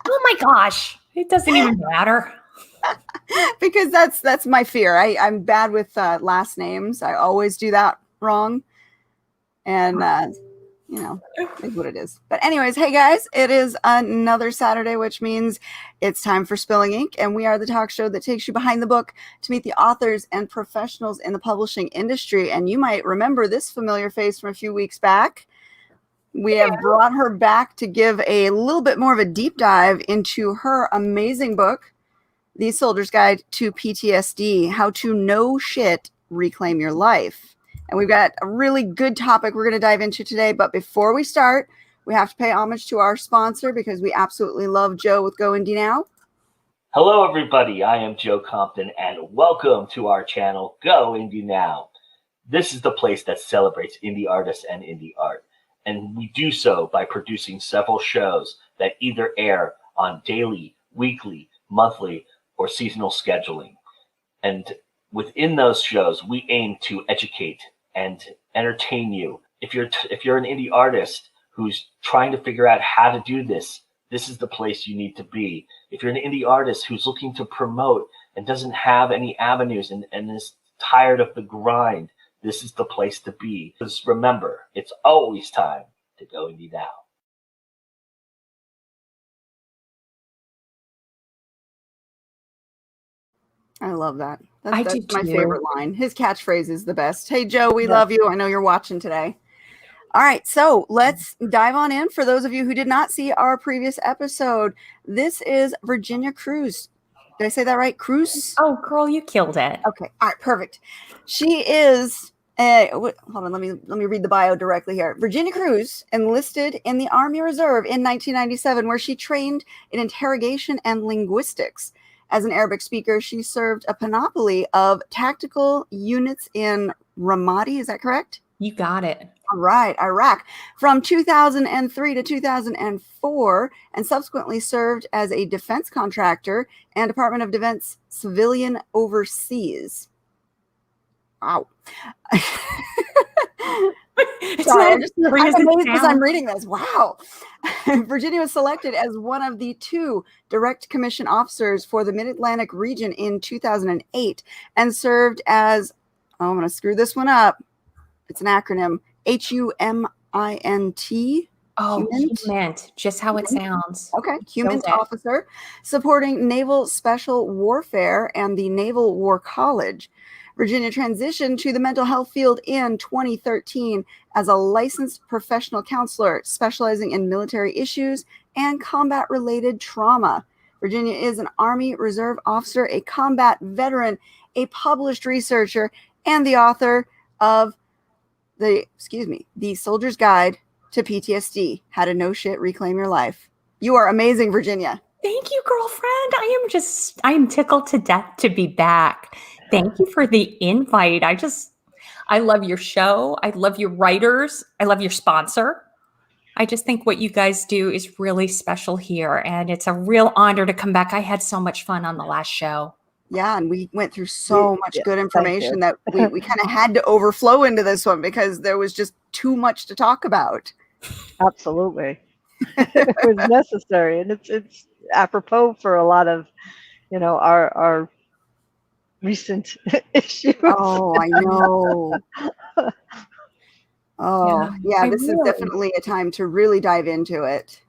Oh my gosh. It doesn't even matter. Because that's my fear. I'm bad with last names. I always do that wrong. And, is what it is. But anyways, hey guys, it is another Saturday, which means it's time for Spilling Ink. And we are the talk show that takes you behind the book to meet the authors and professionals in the publishing industry. And you might remember this familiar face from a few weeks back. We have brought her back to give a little bit more of a deep dive into her amazing book, The Soldier's Guide to PTSD, How to No Shit Reclaim Your Life. And we've got a really good topic we're going to dive into today. But before we start, we have to pay homage to our sponsor because we absolutely love Joe with Go Indie Now. Hello, everybody. I am Joe Compton, and welcome to our channel, Go Indie Now. This is the place that celebrates indie artists and indie art. And we do so by producing several shows that either air on daily, weekly, monthly, or seasonal scheduling. And within those shows, we aim to educate and entertain you. If you're an indie artist who's trying to figure out how to do this, this is the place you need to be. If you're an indie artist who's looking to promote and doesn't have any avenues and is tired of the grind, this is the place to be. Because remember, it's always time to go indie now. I love that. I That's do my too. favorite line. His catchphrase is the best. Hey, Joe, we love you. I know you're watching today. All right, so let's dive on in. For those of you who did not see our previous episode, this is Virginia Cruse. Did I say that right? Cruse? Oh, girl, you killed it. Okay. All right. Perfect. She is hold on. Let me read the bio directly here. Virginia Cruse enlisted in the Army Reserve in 1997, where she trained in interrogation and linguistics. As an Arabic speaker, she served a panoply of tactical units in Ramadi. Is that correct? You got it. All right, Iraq, from 2003 to 2004, and subsequently served as a defense contractor and Department of Defense civilian overseas. Wow. Sorry, I'm amazed as I'm reading this. Wow. Virginia was selected as one of the 2 direct commission officers for the Mid-Atlantic region in 2008 and served as, I'm going to screw this one up. It's an acronym, HUMINT. Oh, HUMINT, just how it sounds. Okay, HUMINT officer, supporting Naval Special Warfare and the Naval War College. Virginia transitioned to the mental health field in 2013 as a licensed professional counselor specializing in military issues and combat-related trauma. Virginia is an Army Reserve officer, a combat veteran, a published researcher, and the author of The Soldier's Guide to PTSD, How to No Shit Reclaim Your Life. You are amazing, Virginia. Thank you, girlfriend. I am tickled to death to be back. Thank you for the invite. I love your show. I love your writers. I love your sponsor. I just think what you guys do is really special here, and it's a real honor to come back. I had so much fun on the last show. Yeah, and we went through so much good information that we kind of had to overflow into this one because there was just too much to talk about. Absolutely. It was necessary, and it's apropos for a lot of, our recent issues. Oh, I know. This is definitely a time to really dive into it.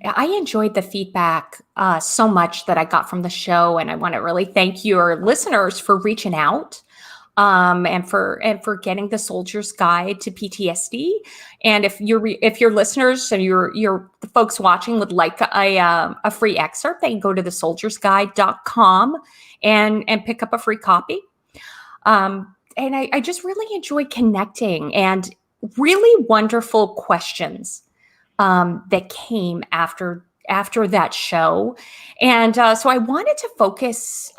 I enjoyed the feedback so much that I got from the show, and I want to really thank your listeners for reaching out and for getting the Soldier's Guide to PTSD. And if your listeners and your the folks watching would like a free excerpt, they can go to thesoldiersguide.com and pick up a free copy. And I just really enjoyed connecting and really wonderful questions that came after that show. And so I wanted to focus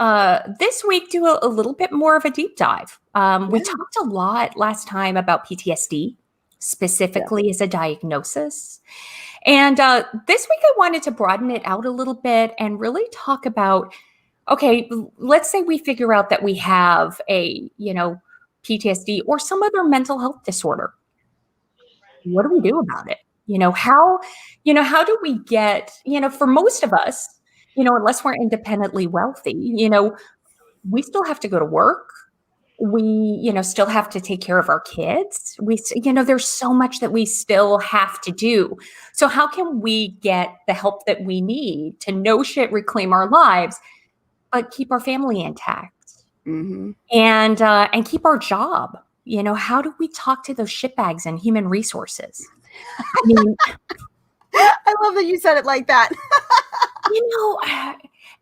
this week, do a little bit more of a deep dive. We talked a lot last time about PTSD, specifically as a diagnosis. And this week I wanted to broaden it out a little bit and really talk about, okay, let's say we figure out that we have a, PTSD or some other mental health disorder. What do we do about it? How do we get, for most of us, unless we're independently wealthy, we still have to go to work. We, still have to take care of our kids. There's so much that we still have to do. So how can we get the help that we need to no shit reclaim our lives, but keep our family intact and keep our job? How do we talk to those shitbags in human resources? I mean, I love that you said it like that.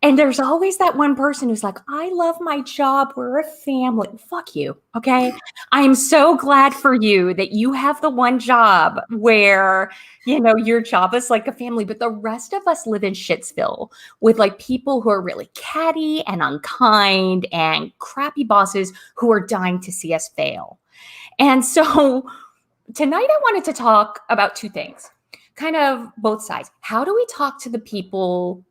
And there's always that one person who's like, I love my job. We're a family. Fuck you. Okay. I'm so glad for you that you have the one job where, your job is like a family, but the rest of us live in Shitsville with like people who are really catty and unkind and crappy bosses who are dying to see us fail. And so tonight I wanted to talk about two things, kind of both sides. How do we talk to the people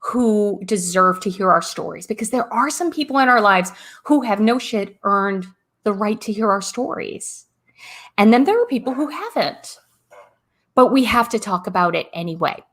who deserve to hear our stories? Because there are some people in our lives who have no shit earned the right to hear our stories. And then there are people who haven't, but we have to talk about it anyway.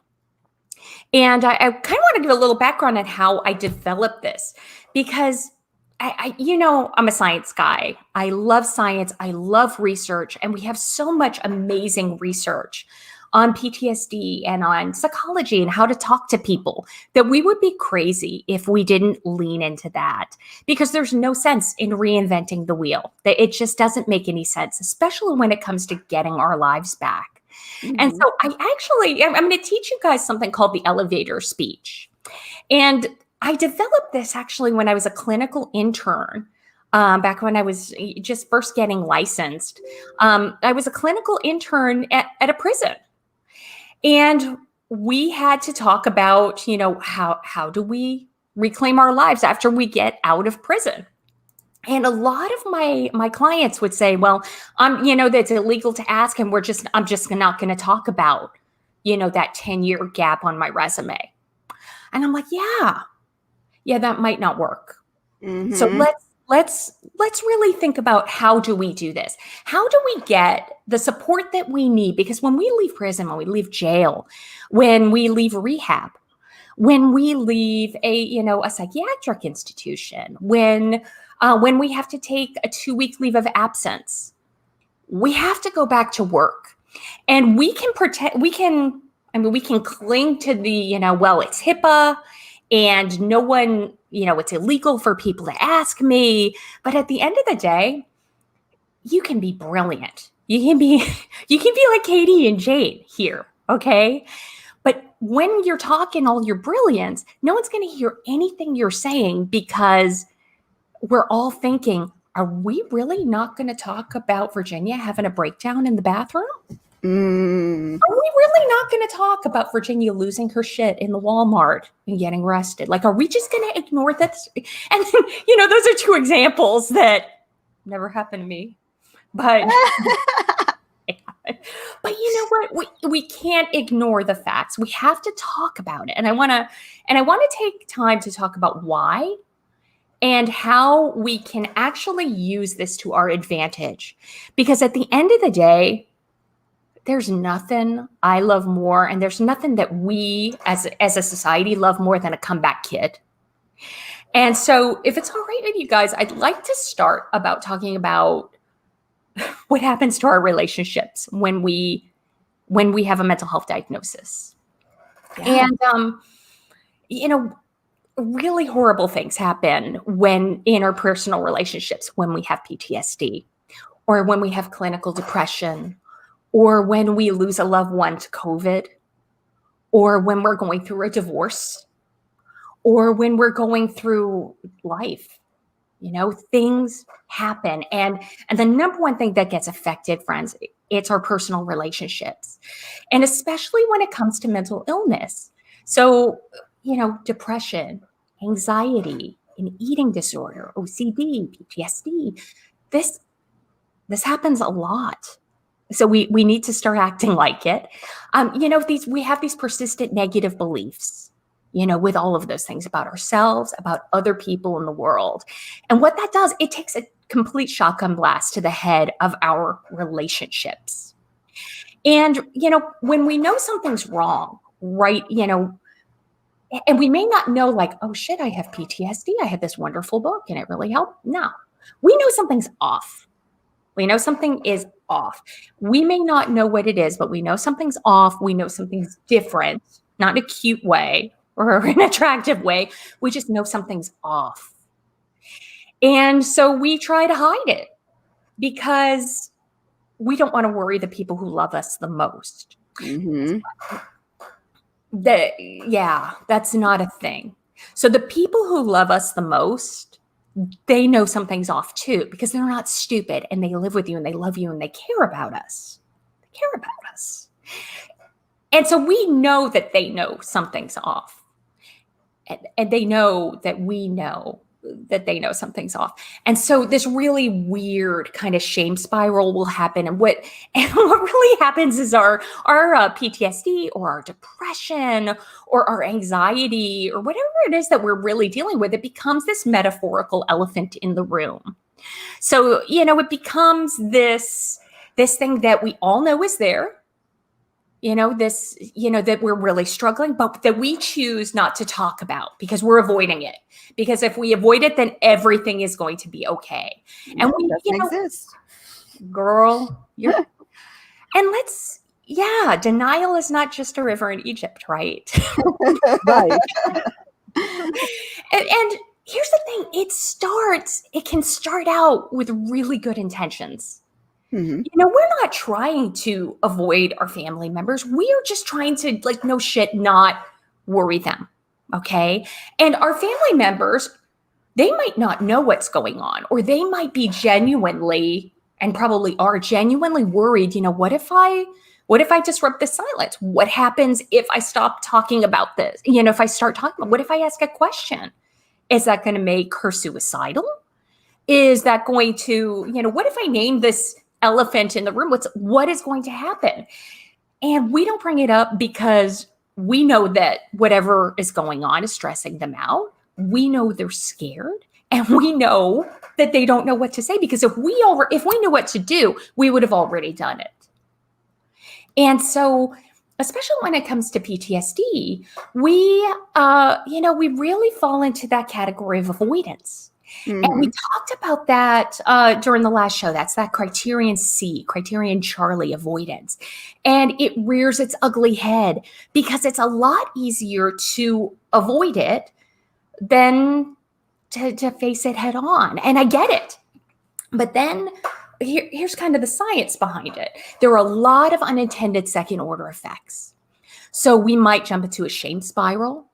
And I kind of want to give a little background on how I developed this, because I'm a science guy. I love science. I love research. And we have so much amazing research on PTSD and on psychology and how to talk to people that we would be crazy if we didn't lean into that, because there's no sense in reinventing the wheel. It just doesn't make any sense, especially when it comes to getting our lives back. And so I'm going to teach you guys something called the elevator speech. And I developed this actually when I was a clinical intern. Back when I was just first getting licensed. I was a clinical intern at a prison. And we had to talk about, how do we reclaim our lives after we get out of prison? And a lot of my clients would say, well, that's illegal to ask. And I'm just not going to talk about, that 10-year gap on my resume. And I'm like, yeah, that might not work. So let's really think about, how do we do this? How do we get the support that we need? Because when we leave prison, when we leave jail, when we leave rehab, when we leave a psychiatric institution, when we have to take a 2-week leave of absence, we have to go back to work. And we can cling to the, it's HIPAA and no one, it's illegal for people to ask me. But at the end of the day, you can be brilliant. You can be like Katie and Jane here. Okay. But when you're talking all your brilliance, no one's going to hear anything you're saying, because we're all thinking, are we really not going to talk about Virginia having a breakdown in the bathroom? Are we really not going to talk about Virginia losing her shit in the Walmart and getting arrested? Like, are we just going to ignore this? And, those are two examples that never happened to me. But, but you know what? We can't ignore the facts. We have to talk about it. And I want to take time to talk about why and how we can actually use this to our advantage. Because at the end of the day, there's nothing I love more, and there's nothing that we as a society love more than a comeback kid. And so if it's all right with you guys, I'd like to start about talking about what happens to our relationships when we have a mental health diagnosis. Yeah. And, really horrible things happen when interpersonal relationships, when we have PTSD, or when we have clinical depression, or when we lose a loved one to COVID, or when we're going through a divorce, or when we're going through life. Things happen. And the number one thing that gets affected, friends, it's our personal relationships. And especially when it comes to mental illness. So, depression, anxiety, an eating disorder, OCD, PTSD, this happens a lot. So we need to start acting like it. We have these persistent negative beliefs, with all of those things about ourselves, about other people in the world. And what that does, it takes a complete shotgun blast to the head of our relationships. And, when we know something's wrong, right, and we may not know like, oh shit, I have PTSD. I had this wonderful book and it really helped. No, we know something's off. We know something is off. We may not know what it is, but we know something's off. We know something's different, not in a cute way or an attractive way. We just know something's off. And so we try to hide it because we don't want to worry the people who love us the most. Mm-hmm. That's not a thing. So the people who love us the most, they know something's off too, because they're not stupid and they live with you and they love you and they care about us. They care about us. And so we know that they know something's off. And they know that we know that they know something's off. And so this really weird kind of shame spiral will happen. And what really happens is our PTSD or our depression or our anxiety or whatever it is that we're really dealing with, it becomes this metaphorical elephant in the room. So, it becomes this thing that we all know is there. That we're really struggling, but that we choose not to talk about because we're avoiding it. Because if we avoid it, then everything is going to be okay. And we doesn't exist. Girl, denial is not just a river in Egypt, right? Right. And here's the thing, it can start out with really good intentions. Mm-hmm. We're not trying to avoid our family members. We are just trying to, not worry them. Okay. And our family members, they might not know what's going on, or they might be genuinely, and probably are genuinely worried. What if I disrupt the silence? What happens if I stop talking about this? If I start talking about, what if I ask a question? Is that going to make her suicidal? Is that going to, what if I name this elephant in the room? What is going to happen? And we don't bring it up because we know that whatever is going on is stressing them out. We know they're scared, and we know that they don't know what to say, because if we knew what to do, we would have already done it. And so, especially when it comes to PTSD, we really fall into that category of avoidance. Mm-hmm. And we talked about that during the last show. That's that criterion Charlie, avoidance. And it rears its ugly head because it's a lot easier to avoid it than to face it head on. And I get it. But then here's kind of the science behind it. There are a lot of unintended second order effects. So we might jump into a shame spiral,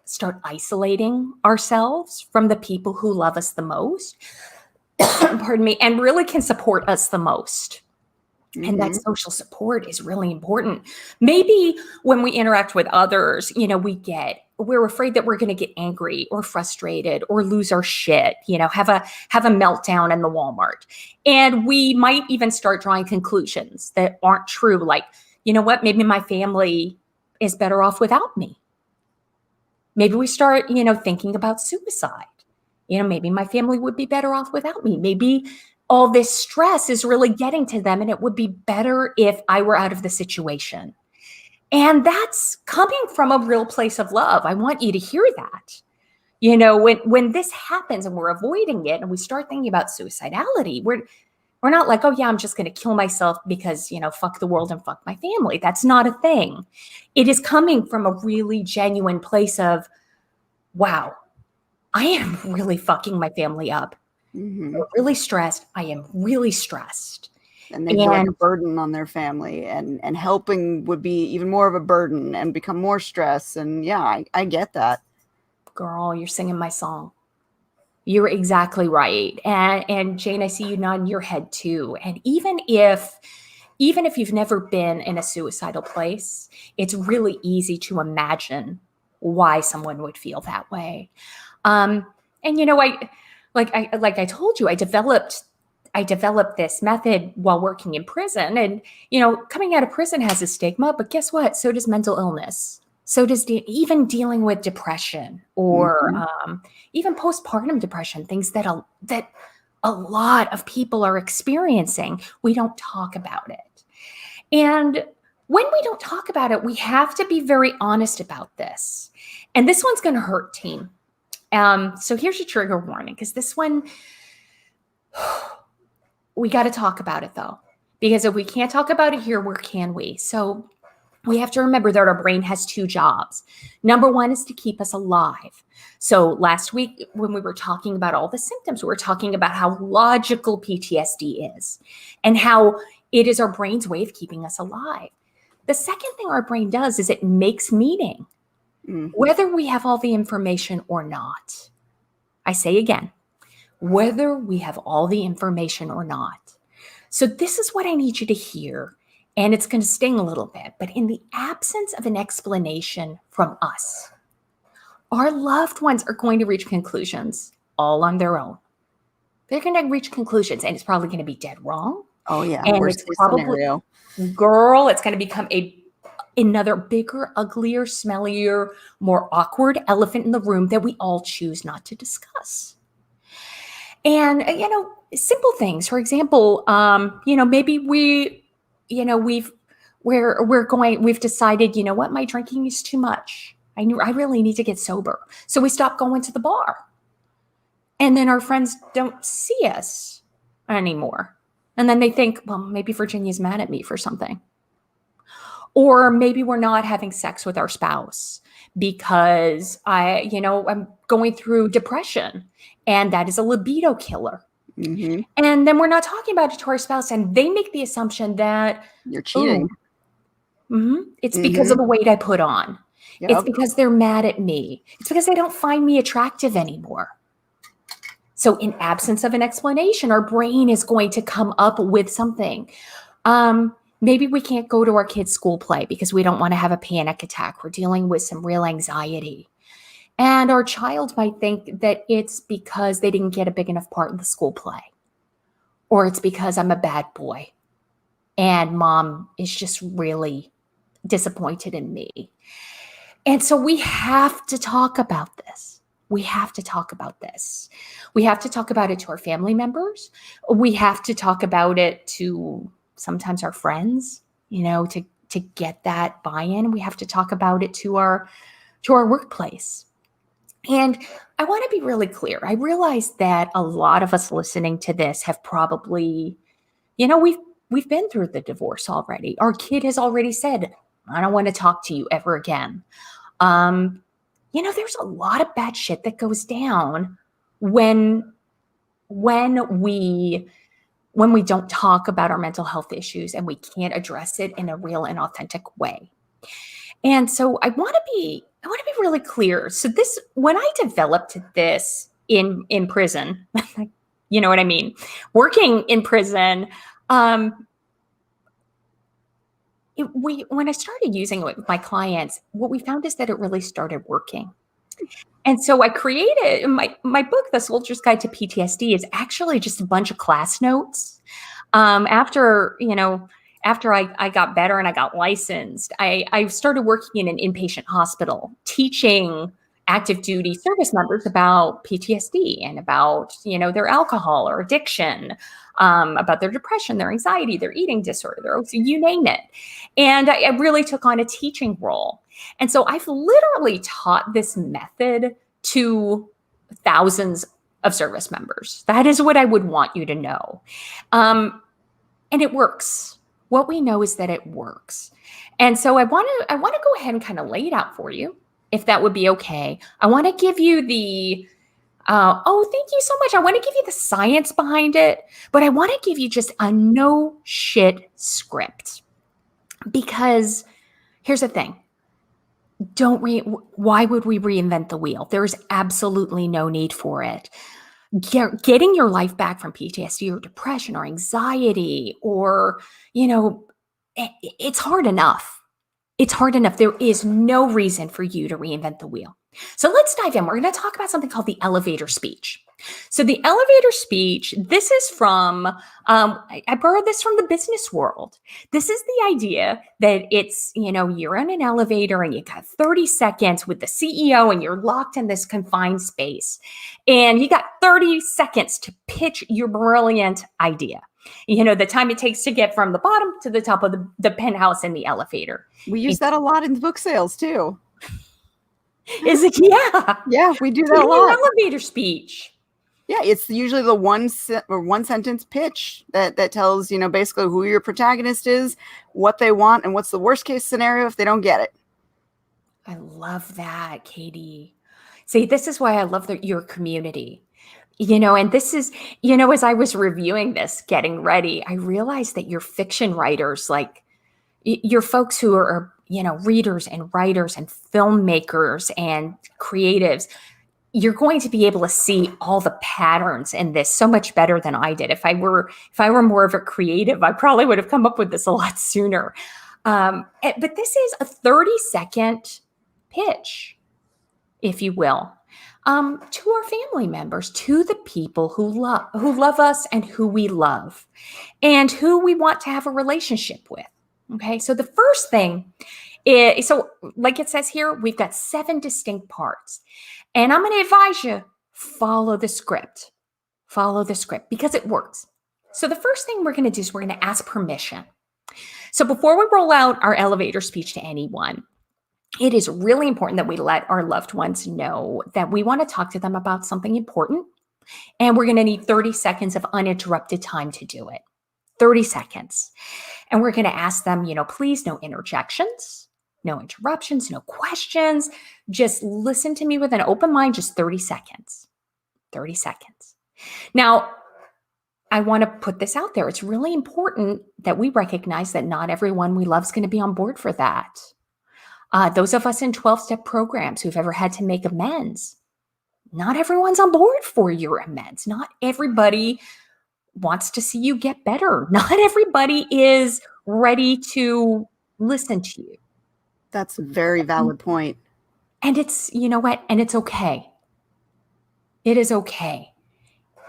start isolating ourselves from the people who love us the most, pardon me, and really can support us the most. Mm-hmm. And that social support is really important. Maybe when we interact with others, we're afraid that we're going to get angry or frustrated or lose our shit, have a meltdown in the Walmart. And we might even start drawing conclusions that aren't true. Like, you know what, maybe my family is better off without me. Maybe we start, thinking about suicide. Maybe my family would be better off without me. Maybe all this stress is really getting to them, and it would be better if I were out of the situation. And that's coming from a real place of love. I want you to hear that. When this happens and we're avoiding it and we start thinking about suicidality, we're not like, oh yeah, I'm just going to kill myself because, fuck the world and fuck my family. That's not a thing. It is coming from a really genuine place of, wow, I am really fucking my family up. Mm-hmm. I'm really stressed. I am really stressed. And they feel like a burden on their family, and helping would be even more of a burden and become more stress. And yeah, I get that. Girl, you're singing my song. You're exactly right. And Jane, I see you nodding your head too. And even if you've never been in a suicidal place, it's really easy to imagine why someone would feel that way. I told you, I developed this method while working in prison, and, coming out of prison has a stigma, but guess what? So does mental illness. So does even dealing with depression or even postpartum depression, things that a lot of people are experiencing. We don't talk about it. And when we don't talk about it, we have to be very honest about this. And this one's going to hurt, team. So here's your trigger warning, because this one, we got to talk about it though, because if we can't talk about it here, where can we? So we have to remember that our brain has two jobs. Number one is to keep us alive. So last week, when we were talking about all the symptoms, we were talking about how logical PTSD is and how it is our brain's way of keeping us alive. The second thing our brain does is it makes meaning, whether we have all the information or not. I say again, whether we have all the information or not. So this is what I need you to hear. And it's going to sting a little bit, but in the absence of an explanation from us, our loved ones are going to reach conclusions all on their own. They're going to reach conclusions, and it's probably going to be dead wrong. Oh yeah, and worst it's case probably, scenario. girl, it's going to become another bigger, uglier, smellier, more awkward elephant in the room that we all choose not to discuss. And simple things. For example, maybe we've decided, you know what, my drinking is too much. I really need to get sober. So we stop going to the bar. And then our friends don't see us anymore. And then they think, well, maybe Virginia's mad at me for something. Or maybe we're not having sex with our spouse because I'm going through depression, and that is a libido killer. Mm-hmm. And then we're not talking about it to our spouse, and they make the assumption that you're cheating. It's because of the weight I put on. Yep. It's because they're mad at me. It's because they don't find me attractive anymore. So in absence of an explanation, our brain is going to come up with something. Maybe we can't go to our kids' school play because we don't want to have a panic attack. We're dealing with some real anxiety. And our child might think that it's because they didn't get a big enough part in the school play. Or it's because I'm a bad boy and mom is just really disappointed in me. And so we have to talk about this. We have to talk about this. We have to talk about it to our family members. We have to talk about it to sometimes our friends, to get that buy-in. We have to talk about it to our workplace. And I want to be really clear. I realize that a lot of us listening to this have probably, we've been through the divorce already. Our kid has already said, I don't want to talk to you ever again. There's a lot of bad shit that goes down when we don't talk about our mental health issues and we can't address it in a real and authentic way. And so I want to be really clear. So when I developed this in prison, you know what I mean? Working in prison, when I started using it with my clients, what we found is that it really started working. And so I created my book, The Soldier's Guide to PTSD, is actually just a bunch of class notes. After I got better and I got licensed, I started working in an inpatient hospital, teaching active duty service members about PTSD and about, their alcohol or addiction, about their depression, their anxiety, their eating disorder, their OCD, you name it. And I really took on a teaching role. And so I've literally taught this method to thousands of service members. That is what I would want you to know. And it works. What we know is that it works. And so I want to go ahead and kind of lay it out for you, if that would be okay. I want to give you the, thank you so much. I want to give you the science behind it, but I want to give you just a no shit script. Because here's the thing. Why would we reinvent the wheel? There's absolutely no need for it. Getting your life back from PTSD or depression or anxiety or, it's hard enough. It's hard enough. There is no reason for you to reinvent the wheel. So let's dive in. We're going to talk about something called the elevator speech. So the elevator speech, this is from, I borrowed this from the business world. This is the idea that it's, you're in an elevator and you got 30 seconds with the CEO and you're locked in this confined space. And you got 30 seconds to pitch your brilliant idea. The time it takes to get from the bottom to the top of the penthouse in the elevator. We use that a lot in book sales too. Is it? Yeah. Yeah, we do that In a your lot. elevator speech. Yeah, it's usually the one sentence pitch that tells, basically who your protagonist is, what they want, and what's the worst case scenario if they don't get it. I love that, Katie. See, this is why I love your community. And this is, as I was reviewing this, getting ready, I realized that your fiction writers, like your folks who are, readers and writers and filmmakers and creatives, you're going to be able to see all the patterns in this so much better than I did. If I were more of a creative, I probably would have come up with this a lot sooner. But this is a 30-second pitch, if you will, to our family members, to the people who love us and who we love and who we want to have a relationship with. Okay, so the first thing is, so like it says here, we've got 7 distinct parts. And I'm going to advise you, follow the script because it works. So the first thing we're going to do is we're going to ask permission. So before we roll out our elevator speech to anyone, it is really important that we let our loved ones know that we want to talk to them about something important. And we're going to need 30 seconds of uninterrupted time to do it. 30 seconds. And we're going to ask them, please no interjections, no interruptions, no questions. Just listen to me with an open mind, just 30 seconds. 30 seconds. Now, I want to put this out there. It's really important that we recognize that not everyone we love is going to be on board for that. Those of us in 12-step programs who've ever had to make amends, not everyone's on board for your amends. Not everybody wants to see you get better. Not everybody is ready to listen to you. That's a very valid point. And it's, what? And it's okay. It is okay.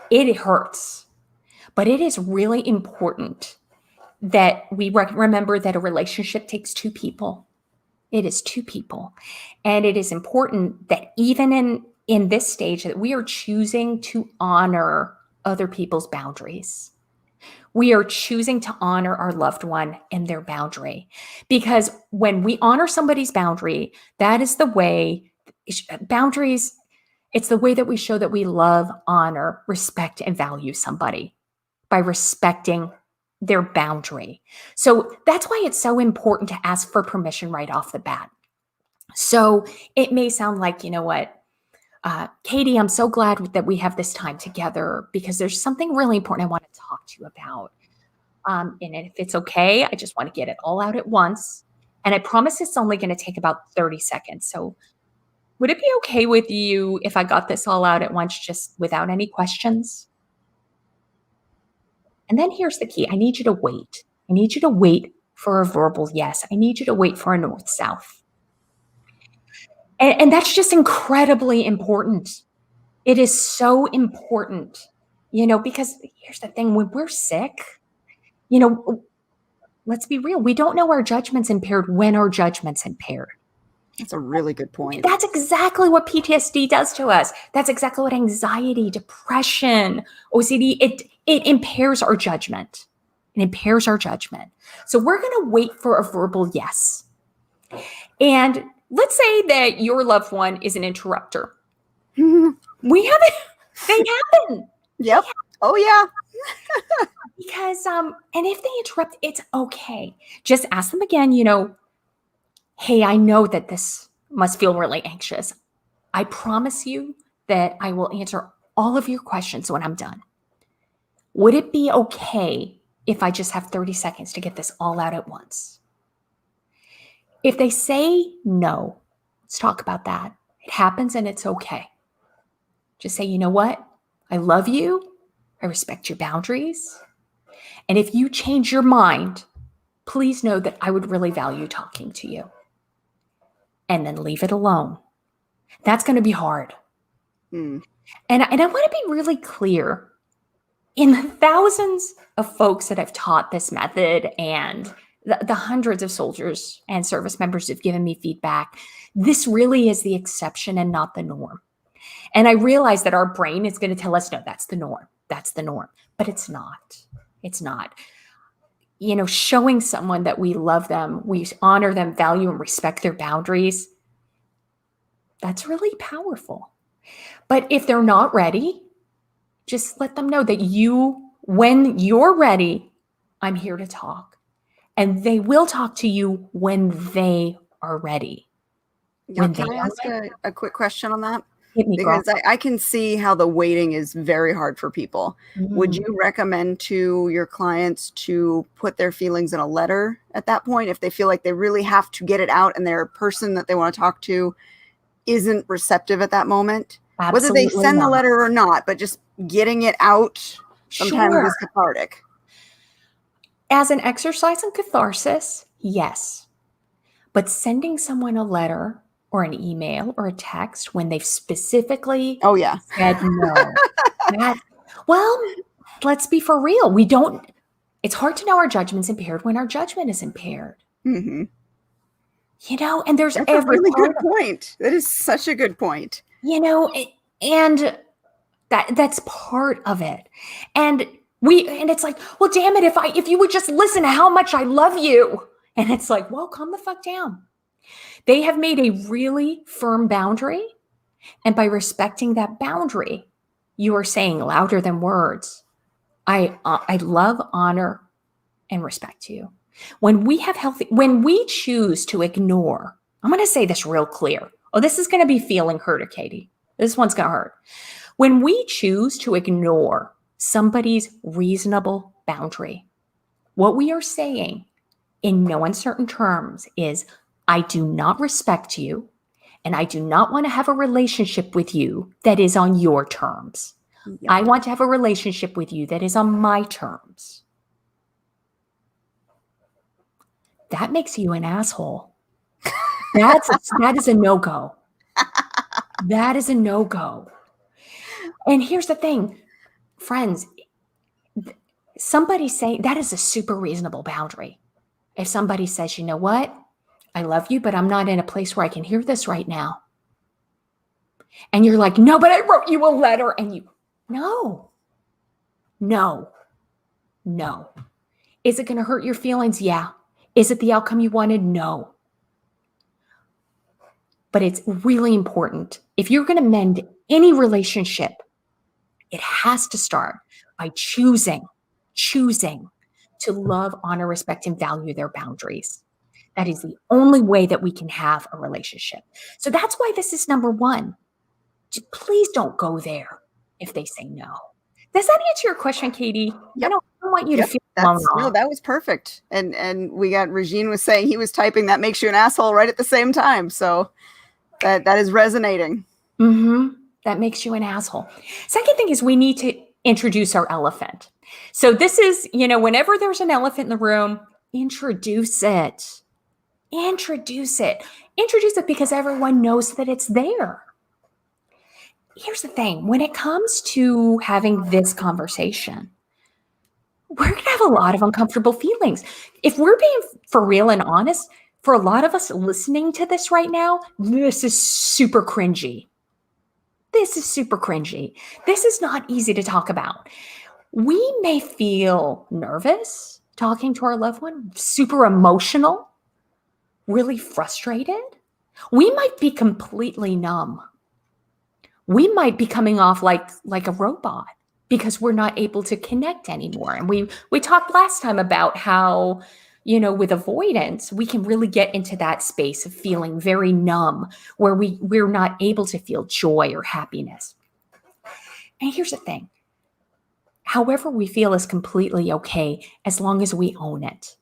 It hurts. But it is really important that we remember that a relationship takes 2 people. It is 2 people. And it is important that even in this stage that we are choosing to honor other people's boundaries. We are choosing to honor our loved one and their boundary. Because when we honor somebody's boundary, that is the way, boundaries, it's the way that we show that we love, honor, respect, and value somebody by respecting their boundary. So that's why it's so important to ask for permission right off the bat. So it may sound like, Katie, I'm so glad that we have this time together because there's something really important I want to talk to you about. And if it's okay, I just want to get it all out at once. And I promise it's only going to take about 30 seconds. So would it be okay with you if I got this all out at once, just without any questions? And then here's the key. I need you to wait. I need you to wait for a verbal yes. I need you to wait for a north-south. And that's just incredibly important. It is so important, because here's the thing. When we're sick, let's be real. We don't know our judgment's impaired when our judgment's impaired. That's a really good point. That's exactly what PTSD does to us. That's exactly what anxiety, depression, OCD, it impairs our judgment. It impairs our judgment. So we're going to wait for a verbal yes. And let's say that your loved one is an interrupter. They happen. Yep. Oh, yeah. Because, and if they interrupt, it's okay. Just ask them again, hey, I know that this must feel really anxious. I promise you that I will answer all of your questions when I'm done. Would it be okay if I just have 30 seconds to get this all out at once? If they say no, let's talk about that. It happens and it's okay. Just say, you know what? I love you. I respect your boundaries. And if you change your mind, please know that I would really value talking to you. And then leave it alone. That's going to be hard. And I want to be really clear. In the thousands of folks that I've taught this method and the hundreds of soldiers and service members who've given me feedback, this really is the exception and not the norm. And I realize that our brain is going to tell us, no, that's the norm. That's the norm. But it's not. It's not. Showing someone that we love them, we honor them, value and respect their boundaries, that's really powerful. But if they're not ready, just let them know that when you're ready, I'm here to talk. And they will talk to you when they are ready. Yeah, can I ask a quick question on that? Hit me, Because I can see how the waiting is very hard for people. Would you recommend to your clients to put their feelings in a letter at that point if they feel like they really have to get it out and their person that they want to talk to isn't receptive at that moment? Absolutely Whether they send the letter or not, but just getting it out sometimes is cathartic. As an exercise in catharsis, yes. But sending someone a letter or an email or a text when they've specifically said no. Well, let's be for real. It's hard to know our judgment's impaired when our judgment is impaired. Mm-hmm. And there's That's a really good point. That is such a good point. And that's part of it. And it's like, well, damn it, if you would just listen to how much I love you. And it's like, well, calm the fuck down. They have made a really firm boundary. And by respecting that boundary, you are saying louder than words, I love, honor, and respect you. When we choose to ignore, I'm going to say this real clear. Oh, this is going to be feeling hurt, Katie. This one's going to hurt. When we choose to ignore somebody's reasonable boundary, what we are saying in no uncertain terms is, I do not respect you, and I do not want to have a relationship with you that is on your terms. Yep. I want to have a relationship with you that is on my terms. That makes you an asshole. That is a no-go. That is a no-go. And here's the thing, friends, somebody saying that is a super reasonable boundary. If somebody says, you know what, I love you, but I'm not in a place where I can hear this right now. And you're like, no, but I wrote you a letter. And no. Is it going to hurt your feelings? Yeah. Is it the outcome you wanted? No. But it's really important. If you're going to mend any relationship, it has to start by choosing to love, honor, respect, and value their boundaries. That is the only way that we can have a relationship. So that's why this is number one. Please don't go there if they say no. Does that answer your question, Katie? Yep. I don't want you to feel alone. No, that was perfect. And we got Regine was saying he was typing that makes you an asshole right at the same time. So that is resonating. Mm-hmm. That makes you an asshole. Second thing is we need to introduce our elephant. So this is, whenever there's an elephant in the room, introduce it. Introduce it because everyone knows that it's there. Here's the thing. When it comes to having this conversation, we're going to have a lot of uncomfortable feelings. If we're being for real and honest, for a lot of us listening to this right now, this is super cringy. This is not easy to talk about. We may feel nervous talking to our loved one, super emotional, really frustrated. We might be completely numb. We might be coming off like a robot because we're not able to connect anymore. And we talked last time about how, with avoidance, we can really get into that space of feeling very numb where we're not able to feel joy or happiness. And here's the thing. However we feel is completely okay as long as we own it.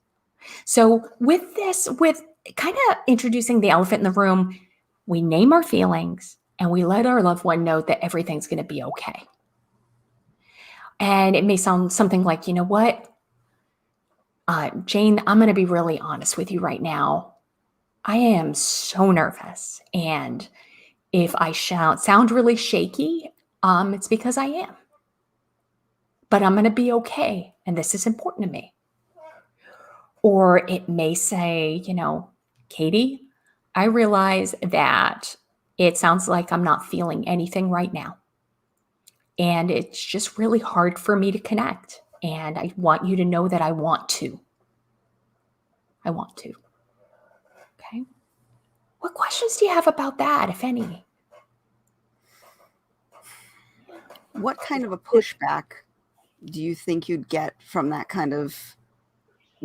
So with kind of introducing the elephant in the room, we name our feelings and we let our loved one know that everything's going to be okay. And it may sound something like, you know what, Jane, I'm going to be really honest with you right now. I am so nervous. And if I sound really shaky, it's because I am. But I'm going to be okay. And this is important to me. Or it may say, Katie, I realize that it sounds like I'm not feeling anything right now. And it's just really hard for me to connect. And I want you to know that I want to. I want to. Okay. What questions do you have about that, if any? What kind of a pushback do you think you'd get from that kind of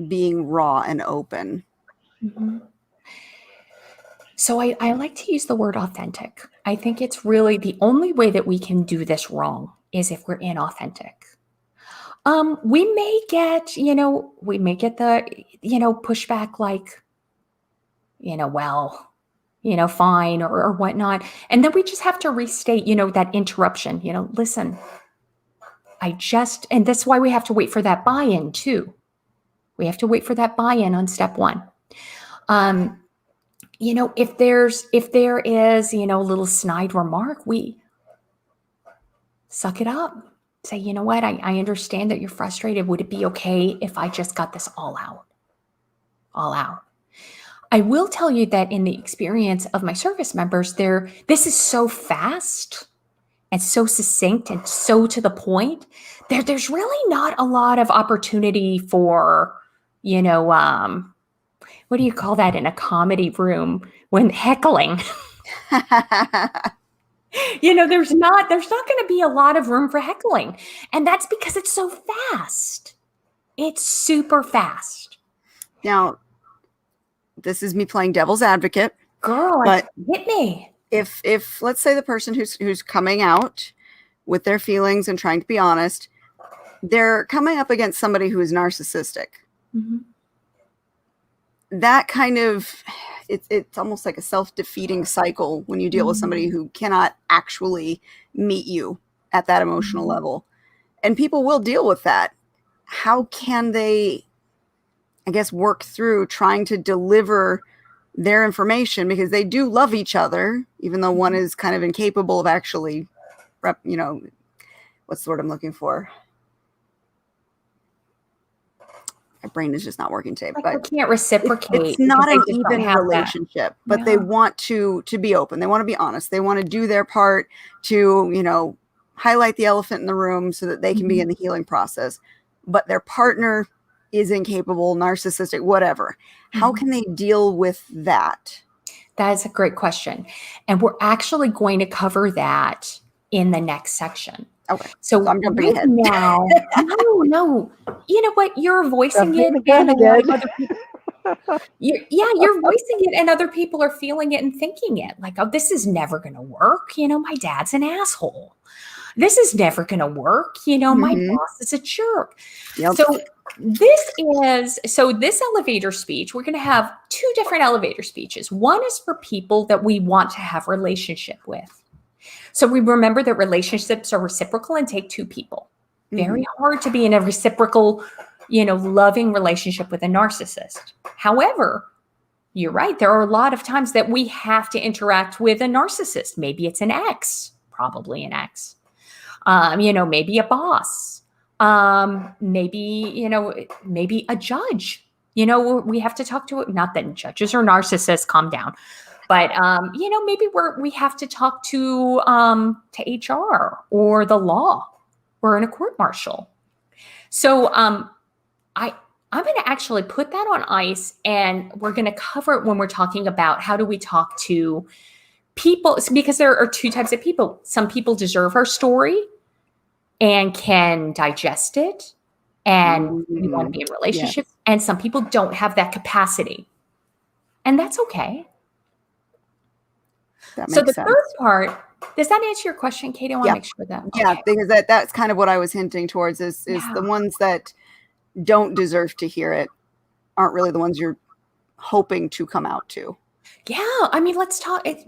being raw and open? Mm-hmm. So I like to use the word authentic. I think it's really the only way that we can do this wrong is if we're inauthentic. We may get the, pushback like, well, fine or whatnot. And then we just have to restate, that interruption, listen, and that's why we have to wait for that buy-in too. We have to wait for that buy-in on step one. If there is, a little snide remark, we suck it up. Say, you know what? I understand that you're frustrated. Would it be okay if I just got this all out? All out. I will tell you that in the experience of my service members, this is so fast and so succinct and so to the point. There's really not a lot of opportunity for, what do you call that in a comedy room when heckling? There's not going to be a lot of room for heckling. And that's because it's so fast. It's super fast. Now, this is me playing devil's advocate. Girl, but hit me. If let's say the person who's coming out with their feelings and trying to be honest, they're coming up against somebody who is narcissistic. Mm-hmm. That kind of, it's almost like a self-defeating cycle when you deal with somebody who cannot actually meet you at that emotional level. And people will deal with that. How can they, I guess, work through trying to deliver their information, because they do love each other, even though one is kind of incapable of actually, what's the word I'm looking for? My brain is just not working today. But we can't reciprocate. It's not an even relationship, but they want to be open. They want to be honest. They want to do their part to, highlight the elephant in the room so that they can be in the healing process. But their partner is incapable, narcissistic, whatever. How can they deal with that? That is a great question. And we're actually going to cover that in the next section. Okay. So I'm jumping ahead. Now, no. You know what? You're voicing it. And a lot of other people, you're voicing it and other people are feeling it and thinking it. Like, oh, this is never going to work. My dad's an asshole. This is never going to work. My boss is a jerk. Yep. So this elevator speech, we're going to have two different elevator speeches. One is for people that we want to have relationship with. So we remember that relationships are reciprocal and take two people. Very hard to be in a reciprocal, loving relationship with a narcissist. However, you're right. There are a lot of times that we have to interact with a narcissist. Maybe it's an ex, probably an ex. Maybe a boss. Maybe a judge. We have to talk to it. Not that judges are narcissists. Calm down. But maybe we have to talk to HR or the law or in a court martial. So I'm going to actually put that on ice, and we're going to cover it when we're talking about how do we talk to people, because there are two types of people. Some people deserve our story and can digest it, and we want to be in a relationship. Yes. And some people don't have that capacity, and that's okay. So the third part, does that answer your question, Kate? I want to make sure that. Yeah, okay. Because that's kind of what I was hinting towards is the ones that don't deserve to hear it aren't really the ones you're hoping to come out to. Yeah, I mean, let's talk. They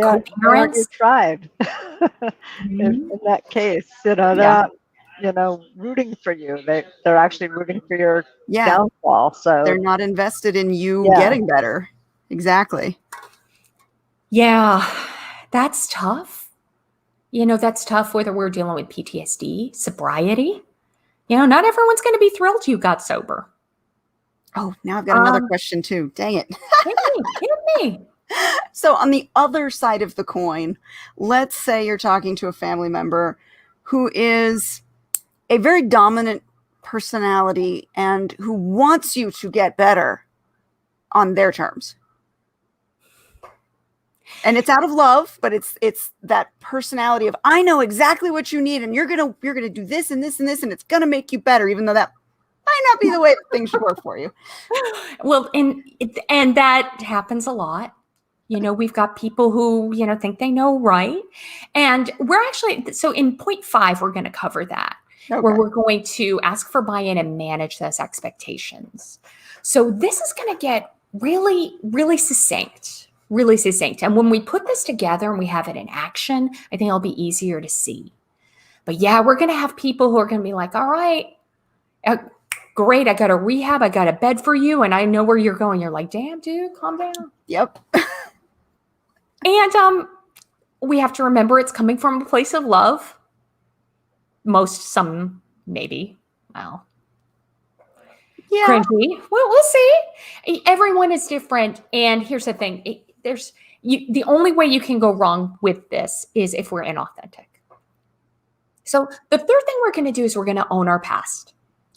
aren't your tribe. In that case, they're not, rooting for you. They're actually rooting for your downfall. So they're not invested in you getting better. Exactly. Yeah, that's tough. That's tough whether we're dealing with PTSD, sobriety. Not everyone's going to be thrilled you got sober. Oh, now I've got another question too. Dang it. Hit me. So on the other side of the coin, let's say you're talking to a family member who is a very dominant personality and who wants you to get better on their terms. And it's out of love, but it's that personality of, I know exactly what you need, and you're gonna do this and this and this, and it's gonna make you better, even though that might not be the way that things should work for you. Well, and that happens a lot. We've got people who, think they know right. And we're actually, so in point 5, we're going to cover that, where we're going to ask for buy-in and manage those expectations. So this is going to get really, really succinct. Really succinct. And when we put this together and we have it in action, I think it'll be easier to see. But yeah, we're going to have people who are going to be like, all right, great, I got a rehab, I got a bed for you, and I know where you're going. You're like, damn, dude, calm down. Yep. And we have to remember it's coming from a place of love. Some, maybe. Well, yeah. Cringy. We'll see. Everyone is different. And here's the thing. The only way you can go wrong with this is if we're inauthentic. So the third thing we're going to do is we're going to own our past.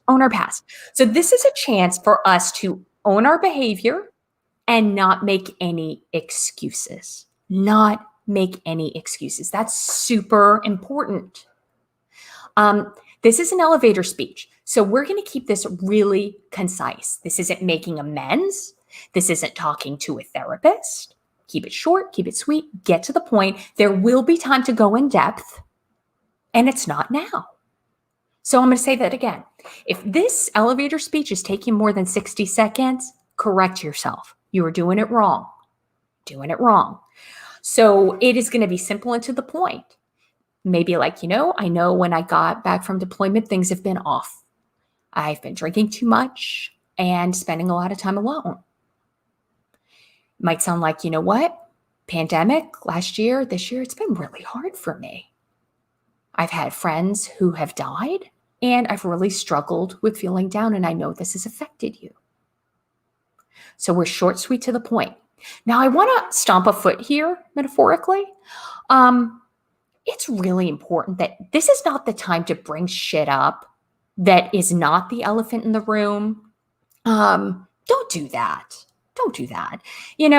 Own our past. So this is a chance for us to own our behavior and not make any excuses. Not make any excuses. That's super important. This is an elevator speech. So we're going to keep this really concise. This isn't making amends. This isn't talking to a therapist. Keep it short, keep it sweet, get to the point. There will be time to go in depth, and it's not now. So I'm going to say that again. If this elevator speech is taking more than 60 seconds, correct yourself. You are doing it wrong. Doing it wrong. So it is going to be simple and to the point. Maybe like, I know when I got back from deployment, things have been off. I've been drinking too much and spending a lot of time alone. Might sound like, what? Pandemic last year, this year, it's been really hard for me. I've had friends who have died, and I've really struggled with feeling down, and I know this has affected you. So we're short, sweet, to the point. Now, I want to stomp a foot here, metaphorically. It's really important that this is not the time to bring shit up that is not the elephant in the room. Don't do that. Don't do that.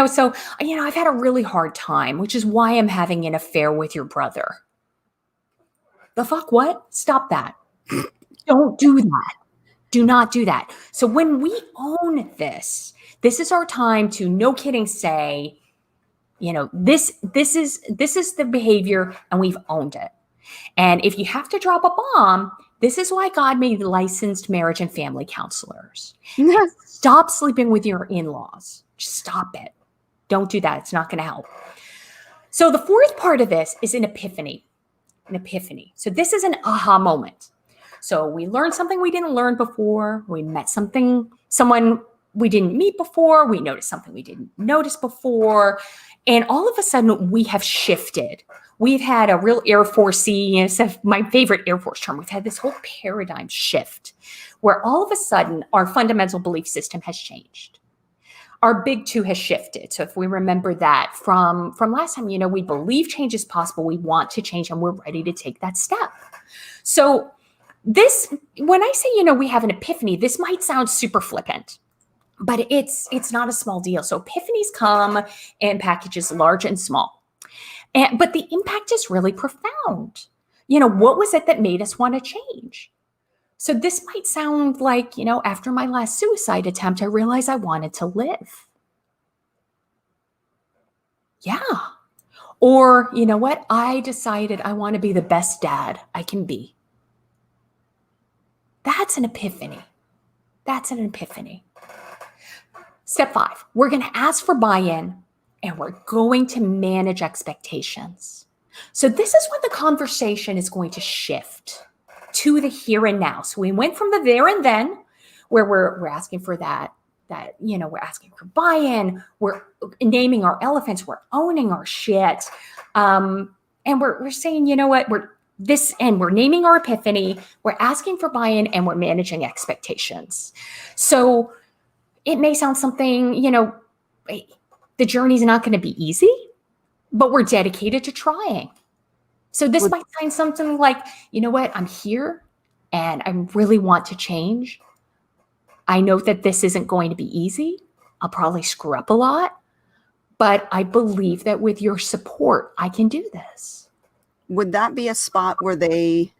So, I've had a really hard time, which is why I'm having an affair with your brother. The fuck what? Stop that. Don't do that. Do not do that. So when we own this is our time to, no kidding, say, this is the behavior, and we've owned it. And if you have to drop a bomb, this is why God made licensed marriage and family counselors. Stop sleeping with your in-laws. Just stop it. Don't do that. It's not going to help. So the fourth part of this is an epiphany. An epiphany. So this is an aha moment. So we learned something we didn't learn before. We met someone we didn't meet before. We noticed something we didn't notice before. And all of a sudden we have shifted. We've had a real Air Force-y, it's my favorite Air Force term. We've had this whole paradigm shift where all of a sudden our fundamental belief system has changed. Our big 2 has shifted. So if we remember that from last time, we believe change is possible. We want to change, and we're ready to take that step. So this, when I say, we have an epiphany, this might sound super flippant, but it's not a small deal. So epiphanies come in packages large and small. But the impact is really profound. What was it that made us want to change? So this might sound like, after my last suicide attempt, I realized I wanted to live. Yeah. Or, what? I decided I want to be the best dad I can be. That's an epiphany. That's an epiphany. Step 5, we're going to ask for buy-in, and we're going to manage expectations. So this is when the conversation is going to shift to the here and now. So we went from the there and then, where we're asking for that we're asking for buy-in, we're naming our elephants, we're owning our shit, and we're saying, we're naming our epiphany, we're asking for buy-in, and we're managing expectations. So it may sound something, the journey's not going to be easy, but we're dedicated to trying. So this might sound something like, I'm here, and I really want to change. I know that this isn't going to be easy. I'll probably screw up a lot, but I believe that with your support, I can do this. Would that be a spot where they,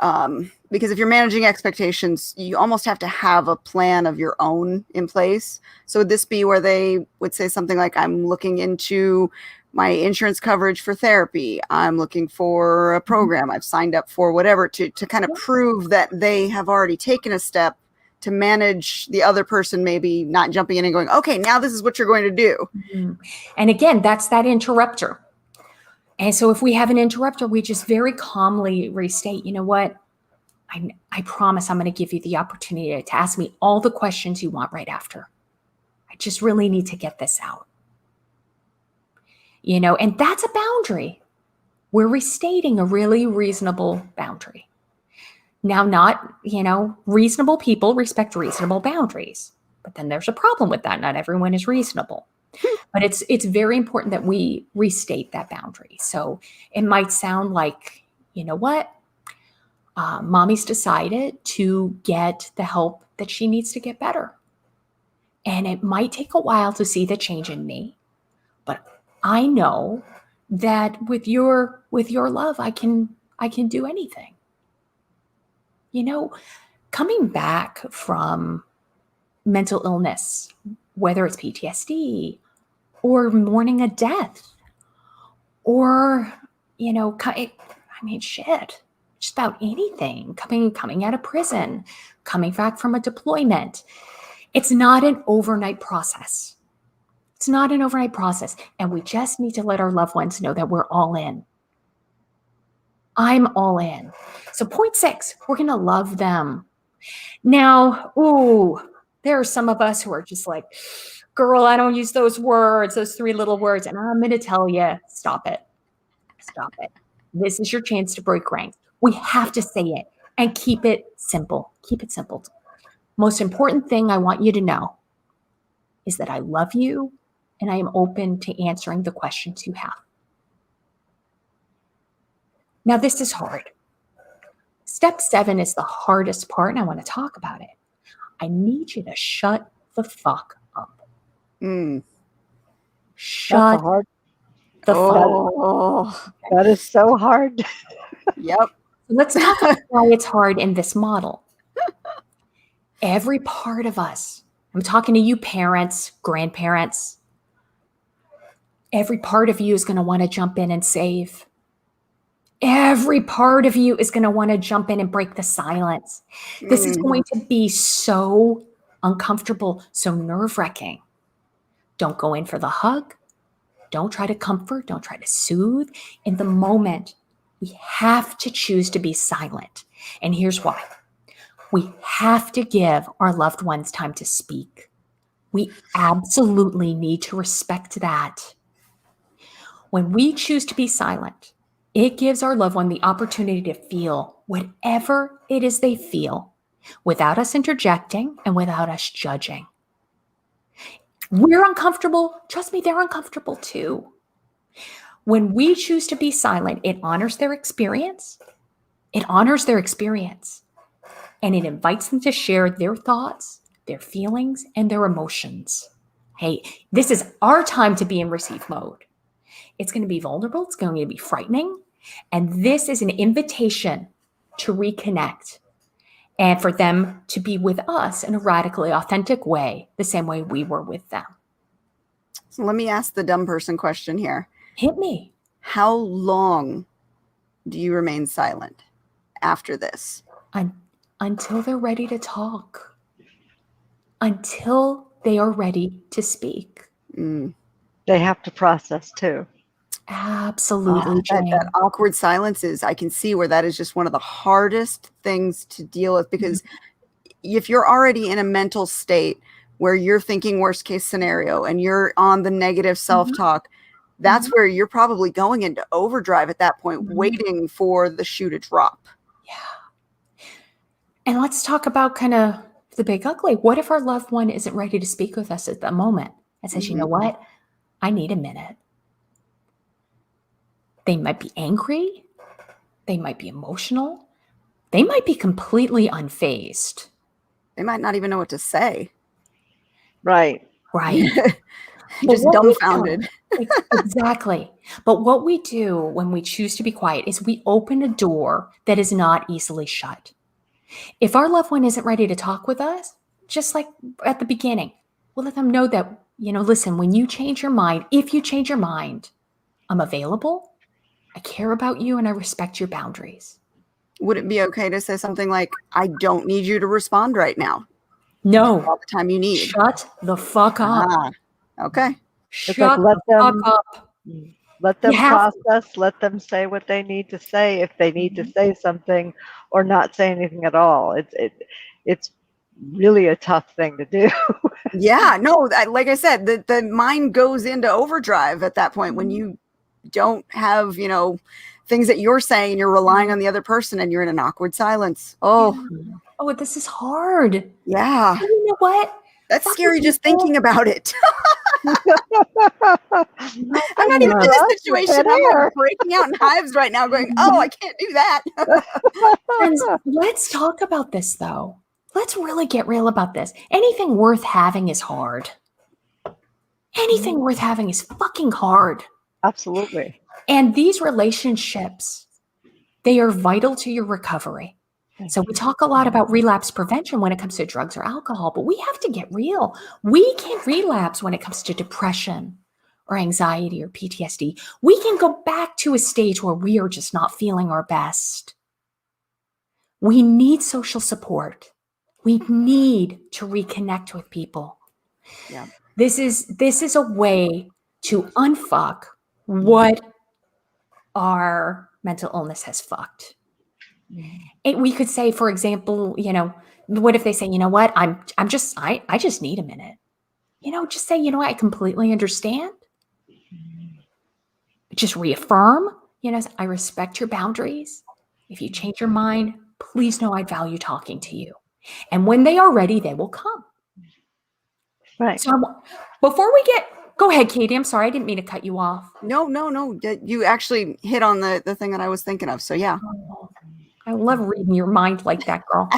because if you're managing expectations, you almost have to have a plan of your own in place. So would this be where they would say something like, I'm looking into my insurance coverage for therapy. I'm looking for a program. I've signed up for whatever to kind of prove that they have already taken a step to manage the other person, maybe not jumping in and going, okay, now this is what you're going to do. Mm-hmm. And again, that's that interrupter. And so if we have an interrupter, we just very calmly restate, you know what? I promise I'm going to give you the opportunity to ask me all the questions you want right after. I just really need to get this out. And that's a boundary. We're restating a really reasonable boundary. Now, not, reasonable people respect reasonable boundaries, but then there's a problem with that. Not everyone is reasonable, but it's very important that we restate that boundary. So it might sound like, you know what? Mommy's decided to get the help that she needs to get better. And it might take a while to see the change in me, but I know that with your love, I can do anything. Coming back from mental illness, whether it's PTSD or mourning a death or, shit, just about anything, coming out of prison, coming back from a deployment. It's not an overnight process. It's not an overnight process. And we just need to let our loved ones know that we're all in. I'm all in. So point 6, we're going to love them. Now, there are some of us who are just like, girl, I don't use those words, those 3 little words. And I'm going to tell you, stop it. Stop it. This is your chance to break ranks. We have to say it and keep it simple. Keep it simple. Most important thing I want you to know is that I love you and I am open to answering the questions you have. Now, this is hard. Step 7 is the hardest part, and I want to talk about it. I need you to shut the fuck up. Shut the fuck up. That is so hard. Yep. Let's talk about why it's hard in this model. Every part of us, I'm talking to you parents, grandparents, every part of you is going to want to jump in and save. Every part of you is going to want to jump in and break the silence. This is going to be so uncomfortable, so nerve-wracking. Don't go in for the hug. Don't try to comfort. Don't try to soothe. In the moment, we have to choose to be silent. And here's why. We have to give our loved ones time to speak. We absolutely need to respect that. When we choose to be silent, it gives our loved one the opportunity to feel whatever it is they feel without us interjecting and without us judging. We're uncomfortable. Trust me, they're uncomfortable too. When we choose to be silent, it honors their experience. It honors their experience. And it invites them to share their thoughts, their feelings, and their emotions. Hey, this is our time to be in receive mode. It's going to be vulnerable. It's going to be frightening. And this is an invitation to reconnect and for them to be with us in a radically authentic way, the same way we were with them. So let me ask the dumb person question here. Hit me. How long do you remain silent after this? Until they're ready to talk. Until they are ready to speak. They have to process too. Absolutely. That awkward silence I can see where that is just one of the hardest things to deal with, because if you're already in a mental state where you're thinking worst case scenario and you're on the negative self-talk, that's where you're probably going into overdrive at that point, waiting for the shoe to drop. Yeah. And let's talk about kind of the big ugly. What if our loved one isn't ready to speak with us at the moment and says, you know what? I need a minute. They might be angry. They might be emotional. they might be completely unfazed. They might not even know what to say. Right. Just dumbfounded. Exactly. But what we do when we choose to be quiet is we open a door that is not easily shut. If our loved one isn't ready to talk with us, just like at the beginning, we'll let them know that, listen, when you change your mind, if you change your mind, I'm available, I care about you, and I respect your boundaries. Would it be okay to say something like, I don't need you to respond right now? No. All the time you need. Shut the fuck up. Okay. Shut the fuck up. Let them process, let them say what they need to say if they need to say something, or not say anything at all. It's really a tough thing to do. Yeah, no, like I said, the mind goes into overdrive at that point when you don't have, things that you're saying and you're relying on the other person and you're in an awkward silence. Oh, this is hard. Yeah. You know what? That's scary just thinking about it. I'm not even in this situation. I'm like breaking out in hives right now going, I can't do that. Friends, let's talk about this though. Let's really get real about this. Anything worth having is hard. Anything worth having is fucking hard. Absolutely. And these relationships, they are vital to your recovery. So we talk a lot about relapse prevention when it comes to drugs or alcohol, but we have to get real. We can relapse when it comes to depression or anxiety or PTSD. We can go back to a stage where we are just not feeling our best. We need social support. We need to reconnect with people. Yeah. This is a way to unfuck what our mental illness has fucked. We could say, for example, what if they say, you know what, I just need a minute. Just say, I completely understand. Just reaffirm, I respect your boundaries. If you change your mind, please know I'd value talking to you. And when they are ready, they will come. Right. So before we go ahead, Katie. I'm sorry. I didn't mean to cut you off. No. You actually hit on the thing that I was thinking of. So yeah. I love reading your mind like that, girl.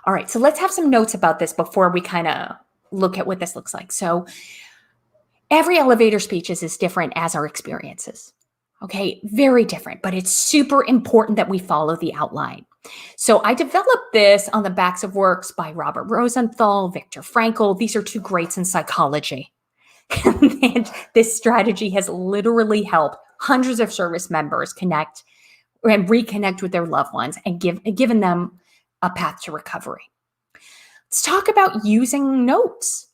All right. So let's have some notes about this before we kind of look at what this looks like. So every elevator speech is as different as our experiences. Okay. Very different, but it's super important that we follow the outline. So I developed this on the backs of works by Robert Rosenthal, Viktor Frankl. These are two greats in psychology. And this strategy has literally helped hundreds of service members connect and reconnect with their loved ones and given them a path to recovery. Let's talk about using notes.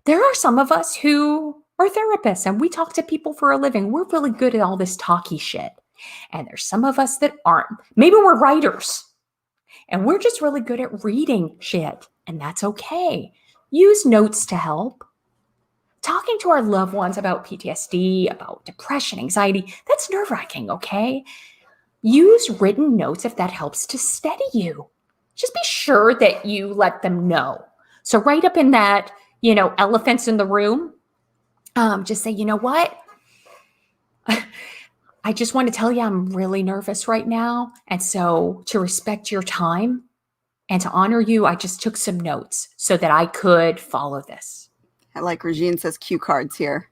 There are some of us who are therapists and we talk to people for a living. We're really good at all this talky shit. And there's some of us that aren't. Maybe we're writers and we're just really good at reading shit, and that's okay. Use notes to help. Talking to our loved ones about PTSD, about depression, anxiety, that's nerve-wracking, okay? Use written notes if that helps to steady you. Just be sure that you let them know. So right up in that, elephants in the room, just say, you know what? I just want to tell you I'm really nervous right now. And so to respect your time and to honor you, I just took some notes so that I could follow this. Like Regine says, cue cards here.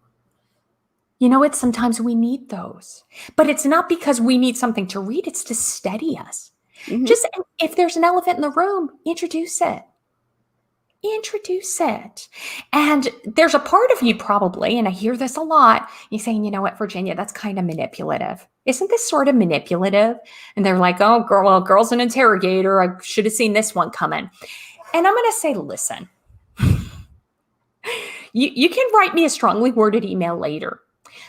You know what? Sometimes we need those, but it's not because we need something to read. It's to steady us. Mm-hmm. Just if there's an elephant in the room, introduce it. Introduce it. And there's a part of you probably, and I hear this a lot, you're saying, you know what, Virginia, that's kind of manipulative. Isn't this sort of manipulative? And they're like, oh, girl's an interrogator. I should have seen this one coming. And I'm going to say, listen, you can write me a strongly worded email later.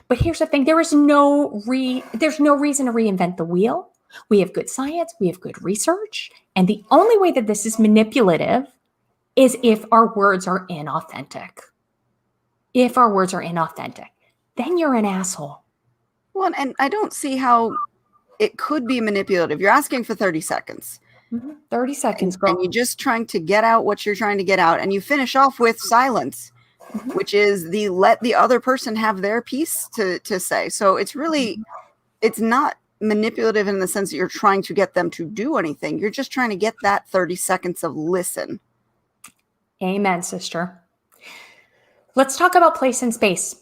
But here's the thing. There's no reason to reinvent the wheel. We have good science. We have good research. And the only way that this is manipulative is if our words are inauthentic. If our words are inauthentic, then you're an asshole. Well, and I don't see how it could be manipulative. You're asking for 30 seconds. Mm-hmm. 30 seconds, girl. And you're just trying to get out what you're trying to get out. And you finish off with silence, mm-hmm. which is let the other person have their piece to say. So it's really, it's not manipulative in the sense that you're trying to get them to do anything. You're just trying to get that 30 seconds of listen. Amen, sister. Let's talk about place and space.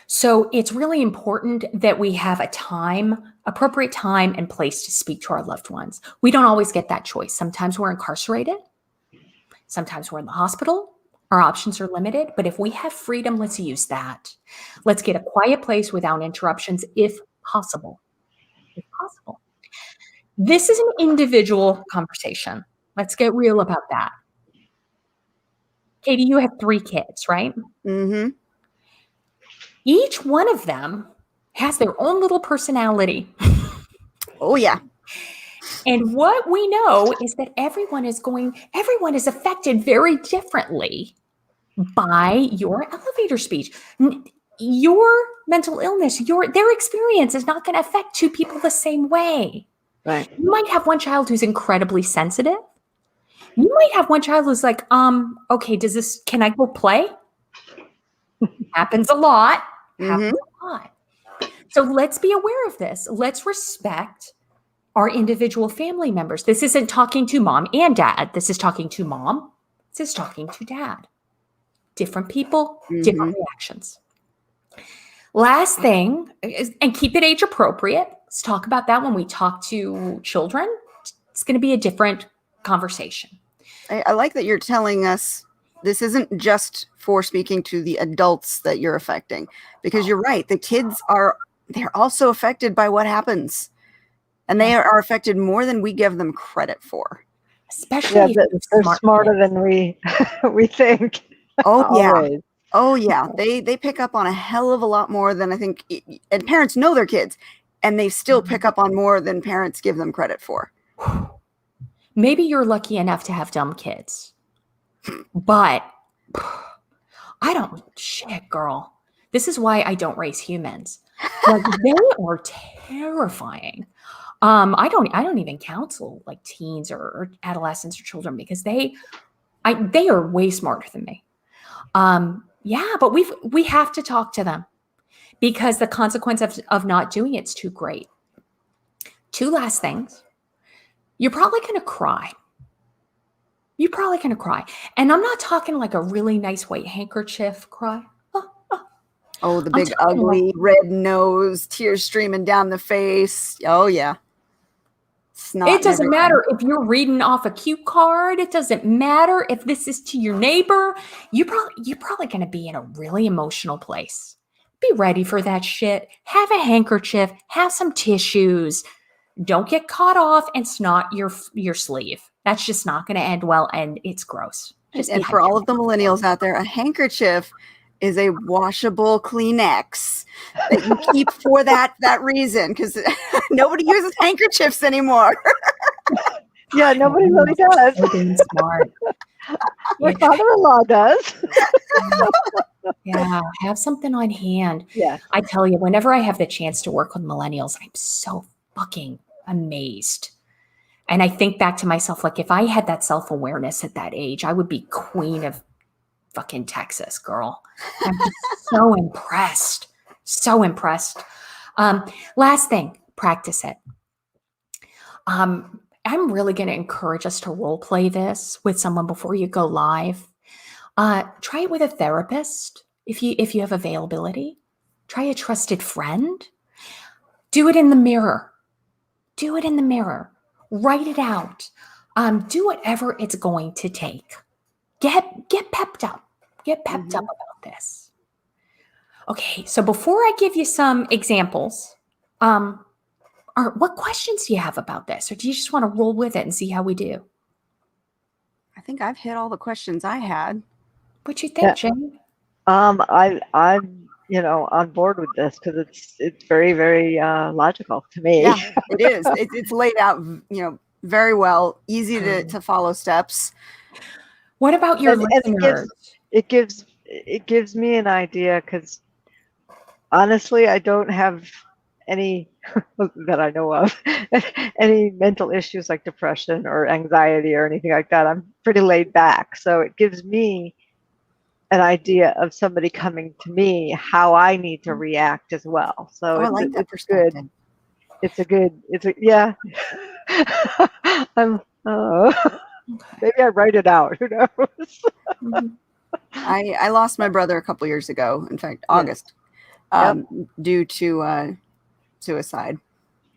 So it's really important that we have appropriate time and place to speak to our loved ones. We don't always get that choice. Sometimes we're incarcerated. Sometimes we're in the hospital. Our options are limited, but if we have freedom, let's use that. Let's get a quiet place without interruptions, if possible. If possible. This is an individual conversation. Let's get real about that. Katie, you have 3 kids, right? Mm-hmm. Each one of them has their own little personality. Oh, yeah. And what we know is that everyone is affected very differently by your elevator speech. Your mental illness, their experience is not going to affect 2 people the same way. Right. You might have one child who's incredibly sensitive. You might have one child who's like, okay, can I go play? Happens a lot. Happens a lot. So let's be aware of this. Let's respect our individual family members. This isn't talking to mom and dad. This is talking to mom. This is talking to dad. Different people, different reactions. Last thing, and keep it age appropriate. Let's talk about that when we talk to children. It's going to be a different conversation. I like that you're telling us this isn't just for speaking to the adults that you're affecting, because you're right. The kids they're also affected by what happens, and they are affected more than we give them credit for. Especially if they're smarter than we think. Oh yeah. Oh yeah. They pick up on a hell of a lot more than I think, and parents know their kids, and they still pick up on more than parents give them credit for. Maybe you're lucky enough to have dumb kids, but shit, girl. This is why I don't raise humans. Like, they are terrifying. I don't even counsel like teens or adolescents or children, because they are way smarter than me. Yeah, but we have to talk to them, because the consequence of not doing it's too great. 2 last things. You're probably going to cry. And I'm not talking like a really nice white handkerchief cry. Oh, the big ugly red nose, tears streaming down the face. Oh yeah. It doesn't matter if you're reading off a cue card. It doesn't matter if this is to your neighbor. You're probably going to be in a really emotional place. Be ready for that shit. Have a handkerchief. Have some tissues. Don't get caught off and snot your sleeve. That's just not going to end well, and it's gross. And for all of the millennials out there, a handkerchief is a washable Kleenex that you keep for that reason, because nobody uses handkerchiefs anymore. Yeah, nobody really does. So being smart. My father-in-law does. Yeah, have something on hand. Yeah. I tell you, whenever I have the chance to work with millennials, I'm so fucking amazed. And I think back to myself, like, if I had that self-awareness at that age, I would be queen of fucking Texas, girl. I'm just so impressed. So impressed. Last thing, practice it. I'm really going to encourage us to role play this with someone before you go live. Try it with a therapist if you have availability. Try a trusted friend. Do it in the mirror. Write it out. Do whatever it's going to take. Get pepped up. Get pepped up about this. Okay, so before I give you some examples, what questions do you have about this? Or do you just want to roll with it and see how we do? I think I've hit all the questions I had. What you think, Jane? I'm on board with this, because it's very, very logical to me. Yeah, it is. It's laid out, very well, easy to follow steps. What about your listeners? It gives me an idea, because honestly, I don't have any that I know of any mental issues like depression or anxiety or anything like that. I'm pretty laid back, so it gives me an idea of somebody coming to me, how I need to react as well. So I like that perspective. Yeah. I'm, maybe I write it out. Who knows? Mhm. I lost my brother a couple years ago. In fact, Yeah. August, due to suicide.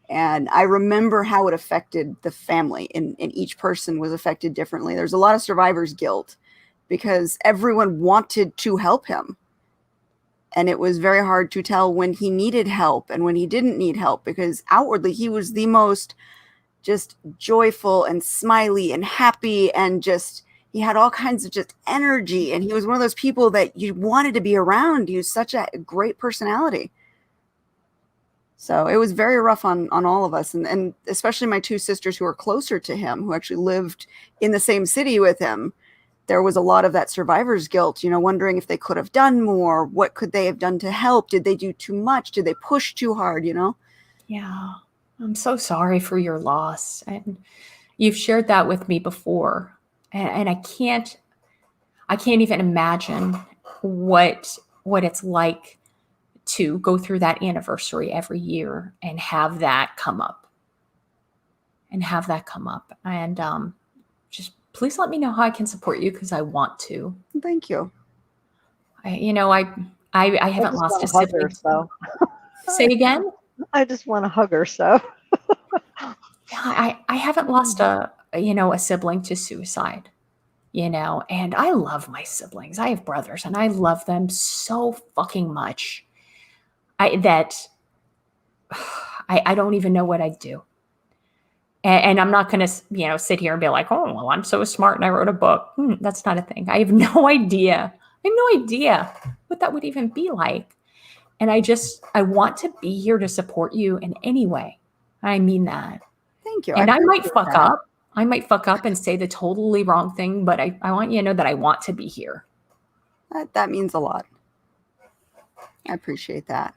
And I remember how it affected the family, and each person was affected differently. There's a lot of survivor's guilt because everyone wanted to help him. And it was very hard to tell when he needed help and when he didn't need help, because outwardly he was the most just joyful and smiley and happy, and just he had all kinds of just energy, and he was one of those people that you wanted to be around. He was such a great personality. So it was very rough on all of us, and especially my two sisters who are closer to him, who actually lived in the same city with him. There was a lot of that survivor's guilt, wondering if they could have done more. What could they have done to help? Did they do too much? Did they push too hard, Yeah. I'm so sorry for your loss. And you've shared that with me before. And I can't even imagine what it's like to go through that anniversary every year and have that come up. And just please let me know how I can support you, because I want to. Thank you. I haven't just lost a wanna hug her, sibling. so. Say again? I just want to hug her, so. Yeah, I haven't lost a sibling to suicide, and I love my siblings. I have brothers and I love them so fucking much. I don't even know what I'd do. And I'm not going to, sit here and be like, oh, well, I'm so smart and I wrote a book. That's not a thing. I have no idea. I have no idea what that would even be like. And I want to be here to support you in any way. I mean that. Thank you. And I might appreciate fuck that. up. I might fuck up and say the totally wrong thing, but I want you to know that I want to be here. That means a lot. I appreciate that.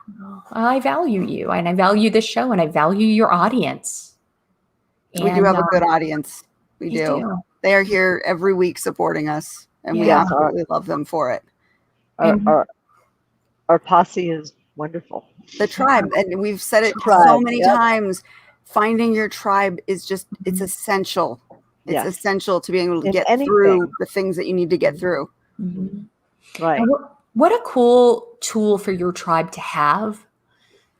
I value you, and I value this show, and I value your audience. We do have a good audience. We you do. They are here every week supporting us, and we Yeah. absolutely love them for it. Our posse is wonderful. The tribe, and we've said it so Tribe, many yep. times, finding your tribe is just, it's essential. It's Yes. essential to being able to In get anything. through the things that you need to get through. Mhm. Right. And what a cool tool for your tribe to have,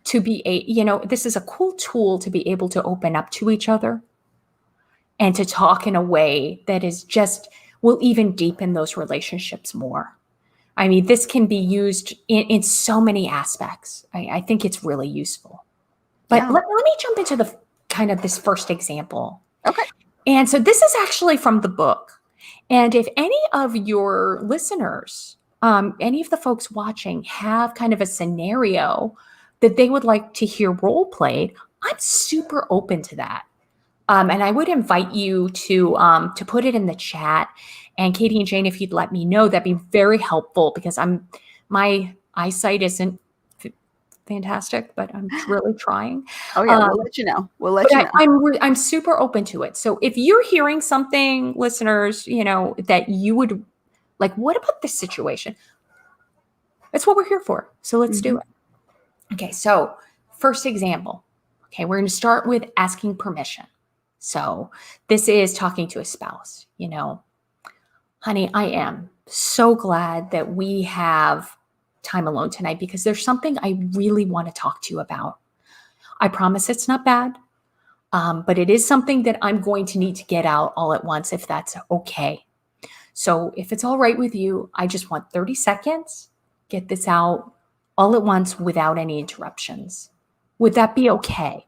to be this is a cool tool to be able to open up to each other and to talk in a way that is just will even deepen those relationships more. I mean, this can be used in so many aspects. I think it's really useful. But Yeah. let me jump into the kind of this first example. Okay. And so this is actually from the book. And if any of your listeners, any of the folks watching have kind of a scenario that they would like to hear role played, I'm super open to that. And I would invite you to put it in the chat. And Katie and Jane, if you'd let me know, that'd be very helpful, because my eyesight isn't fantastic, but I'm really trying. Oh yeah, we'll let you know. We'll let you know. I'm super open to it. So if you're hearing something, listeners, that you would like, what about this situation? That's what we're here for. So let's do it. Okay. So first example. Okay. We're going to start with asking permission. So this is talking to a spouse, honey, I am so glad that we have time alone tonight, because there's something I really want to talk to you about. I promise it's not bad, but it is something that I'm going to need to get out all at once, if that's okay. So if it's all right with you, I just want 30 seconds, get this out all at once without any interruptions. Would that be okay?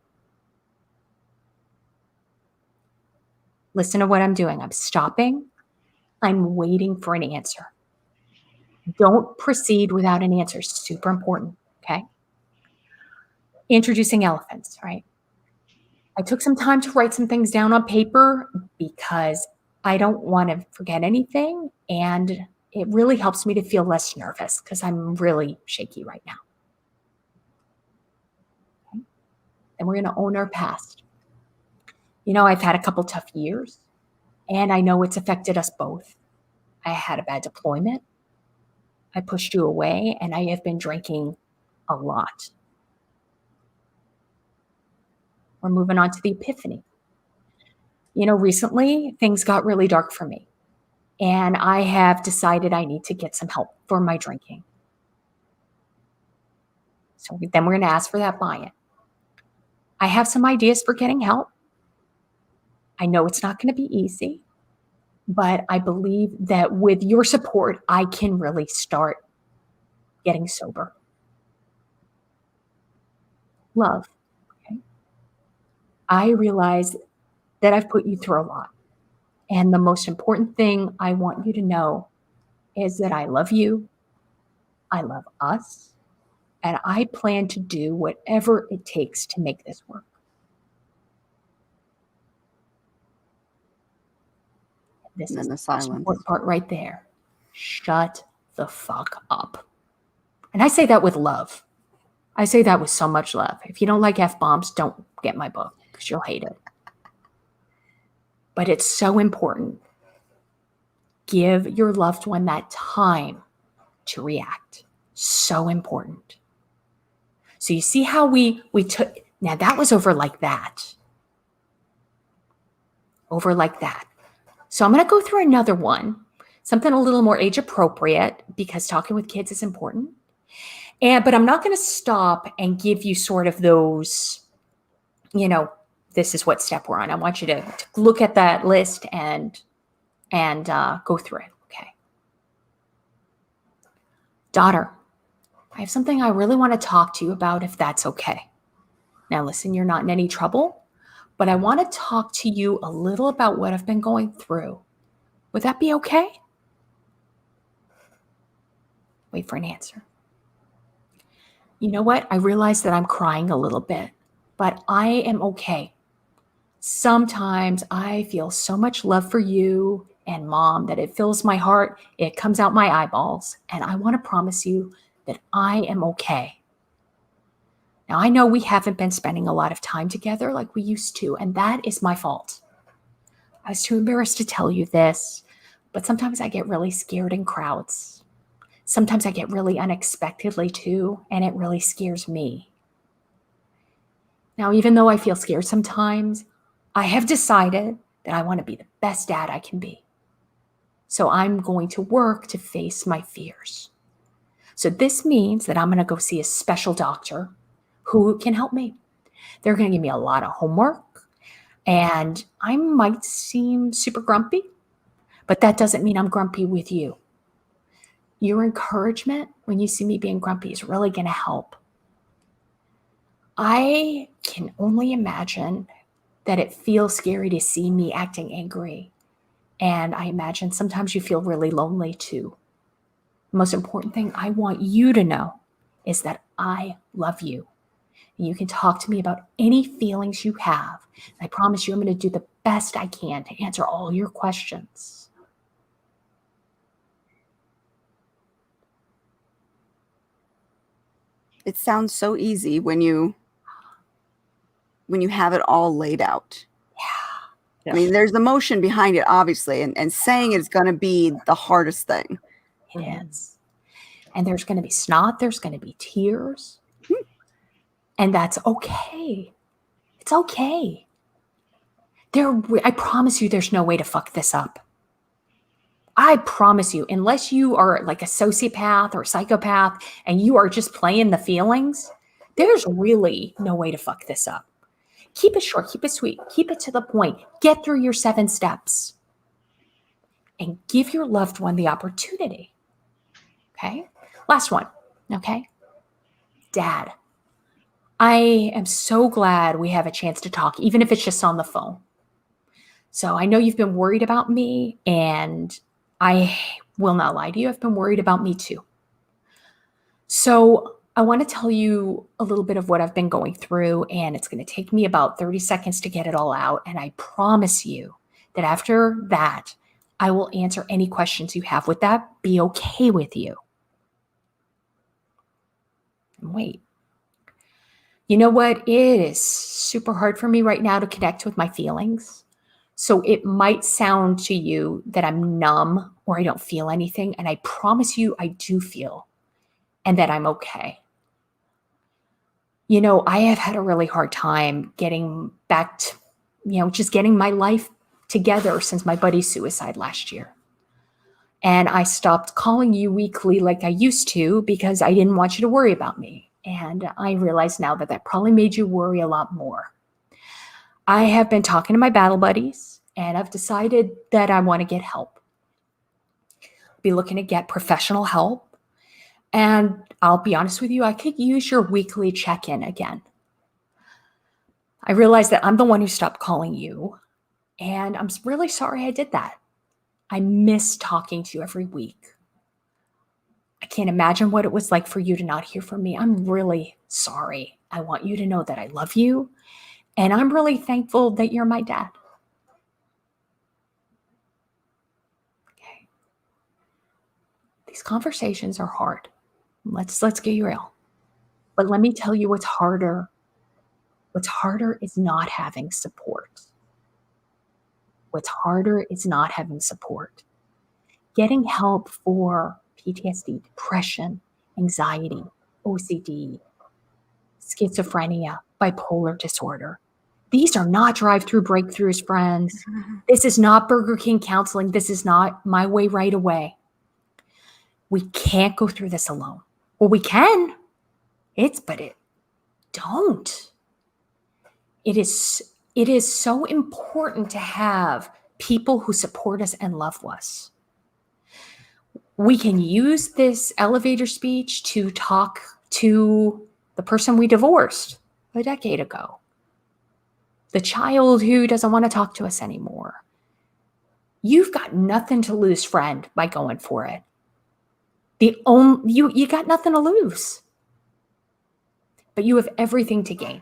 Listen to what I'm doing. I'm stopping. I'm waiting for an answer. Don't proceed without an answer. Super important. Okay. Introducing elephants, right? I took some time to write some things down on paper because I don't want to forget anything. And it really helps me to feel less nervous, because I'm really shaky right now. Okay. And we're going to own our past. I've had a couple tough years, and I know it's affected us both. I had a bad deployment. I pushed you away, and I have been drinking a lot. We're moving on to the epiphany. Recently things got really dark for me, and I have decided I need to get some help for my drinking. So then we're going to ask for that buy-in. I have some ideas for getting help. I know it's not going to be easy, but I believe that with your support, I can really start getting sober. Love. Okay. I realize that I've put you through a lot. And the most important thing I want you to know is that I love you. I love us. And I plan to do whatever it takes to make this work. This And then is the the most silence. important part right there. Shut the fuck up. And I say that with love. I say that with so much love. If you don't like F-bombs, don't get my book because you'll hate it. But it's so important. Give your loved one that time to react. So important. So you see how we took, now that was over like that. Over like that. So I'm going to go through another one, something a little more age appropriate because talking with kids is important. But I'm not going to stop and give you sort of those, this is what step we're on. I want you to look at that list and go through it. Okay. Daughter, I have something I really want to talk to you about if that's okay. Now listen, you're not in any trouble, but I want to talk to you a little about what I've been going through. Would that be okay? Wait for an answer. You know what? I realize that I'm crying a little bit, but I am okay. Sometimes I feel so much love for you and Mom that it fills my heart. It comes out my eyeballs. And I want to promise you that I am okay. Now, I know we haven't been spending a lot of time together like we used to, and that is my fault. I was too embarrassed to tell you this, but sometimes I get really scared in crowds. Sometimes I get really unexpectedly too, and it really scares me. Now, even though I feel scared sometimes, I have decided that I want to be the best dad I can be. So I'm going to work to face my fears. So this means that I'm going to go see a special doctor who can help me. They're going to give me a lot of homework, and I might seem super grumpy, but that doesn't mean I'm grumpy with you. Your encouragement when you see me being grumpy is really going to help. I can only imagine that it feels scary to see me acting angry. And I imagine sometimes you feel really lonely too. The most important thing I want you to know is that I love you. You can talk to me about any feelings you have. I promise you I'm going to do the best I can to answer all your questions. It sounds so easy when you have it all laid out. Yeah. I mean, there's emotion behind it, obviously, and saying it's going to be the hardest thing. It is. And there's going to be snot. There's going to be tears. And that's okay. It's okay. I promise you there's no way to fuck this up. I promise you, unless you are like a sociopath or a psychopath and you are just playing the feelings, there's really no way to fuck this up. Keep it short, keep it sweet, keep it to the point. Get through your 7 steps and give your loved one the opportunity. Okay? Last one. Okay? Dad, I am so glad we have a chance to talk, even if it's just on the phone. So I know you've been worried about me, and I will not lie to you. I've been worried about me too. So I want to tell you a little bit of what I've been going through, and it's going to take me about 30 seconds to get it all out. And I promise you that after that, I will answer any questions you have. Would that be okay with you? Wait. You know what? It is super hard for me right now to connect with my feelings. So it might sound to you that I'm numb or I don't feel anything. And I promise you I do feel, and that I'm okay. I have had a really hard time getting back to, just getting my life together since my buddy's suicide last year. And I stopped calling you weekly like I used to because I didn't want you to worry about me. And I realize now that that probably made you worry a lot more. I have been talking to my battle buddies, and I've decided that I want to get help. Be looking to get professional help. And I'll be honest with you, I could use your weekly check-in again. I realize that I'm the one who stopped calling you, and I'm really sorry I did that. I miss talking to you every week. I can't imagine what it was like for you to not hear from me. I'm really sorry. I want you to know that I love you, and I'm really thankful that you're my dad. Okay. These conversations are hard. Let's get real. But let me tell you what's harder. What's harder is not having support. What's harder is not having support. Getting help for PTSD, depression, anxiety, OCD, schizophrenia, bipolar disorder. These are not drive-through breakthroughs, friends. This is not Burger King counseling. This is not my way right away. We can't go through this alone. Well, we can. Don't. It is so important to have people who support us and love us. We can use this elevator speech to talk to the person we divorced a decade ago, the child who doesn't want to talk to us anymore. You've got nothing to lose, friend, by going for it. You got nothing to lose, but you have everything to gain.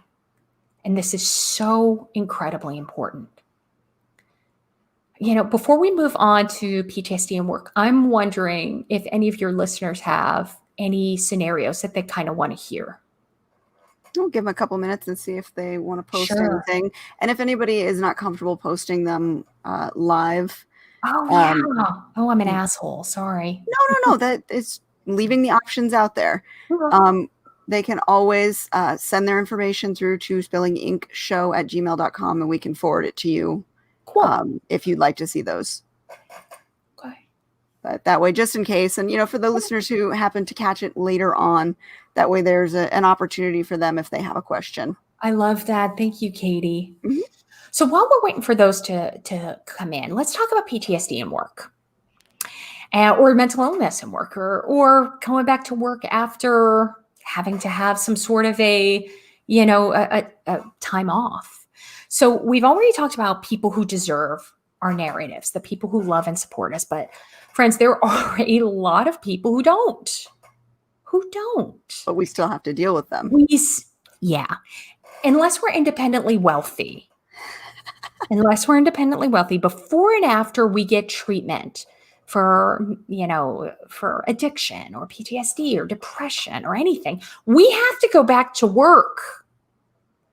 And this is so incredibly important. Before we move on to PTSD and work, I'm wondering if any of your listeners have any scenarios that they kind of want to hear. We'll give them a couple minutes and see if they want to post Sure. anything. And if anybody is not comfortable posting them live. Oh, yeah. I'm an asshole. Sorry. No. That is leaving the options out there. They can always send their information through to spillinginkshow@gmail.com, and we can forward it to you. Cool. If you'd like to see those. Okay. But that way, just in case, and for the listeners who happen to catch it later on, that way there's an opportunity for them if they have a question. I love that. Thank you, Katie. Mm-hmm. So while we're waiting for those to come in, let's talk about PTSD and work, or mental illness and work, or going back to work after having to have some sort of a time off. So we've already talked about people who deserve our narratives, the people who love and support us. But friends, there are a lot of people who don't. But we still have to deal with them. Unless we're independently wealthy. Before and after we get treatment for addiction or PTSD or depression or anything, we have to go back to work.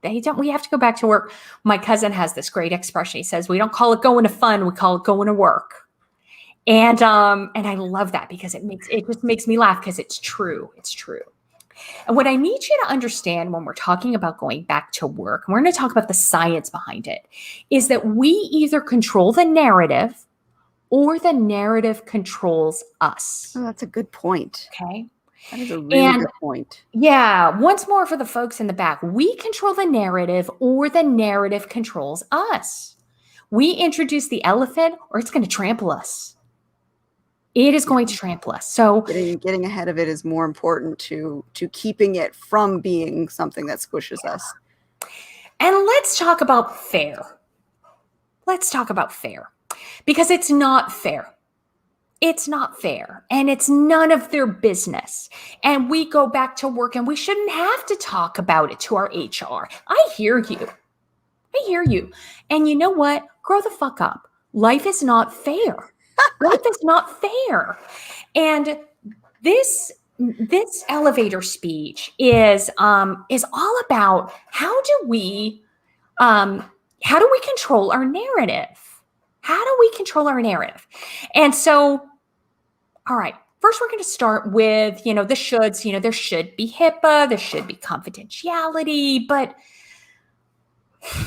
We have to go back to work. My cousin has this great expression. He says, we don't call it going to fun, we call it going to work. And I love that because it just makes me laugh because it's true. It's true. And what I need you to understand when we're talking about going back to work, and we're going to talk about the science behind it, is that we either control the narrative or the narrative controls us. Oh, that's a good point. Okay. That is a really good point. Yeah. Once more for the folks in the back, we control the narrative or the narrative controls us. We introduce the elephant or it's going to trample us. It is going to trample us. So getting ahead of it is more important to keeping it from being something that squishes us. And let's talk about fair. Because it's not fair. It's not fair, and it's none of their business. And we go back to work, and we shouldn't have to talk about it to our HR. I hear you. And you know what? Grow the fuck up. Life is not fair. And this elevator speech is all about how do we control our narrative? And so, all right, first we're going to start with, the shoulds. There should be HIPAA, there should be confidentiality, but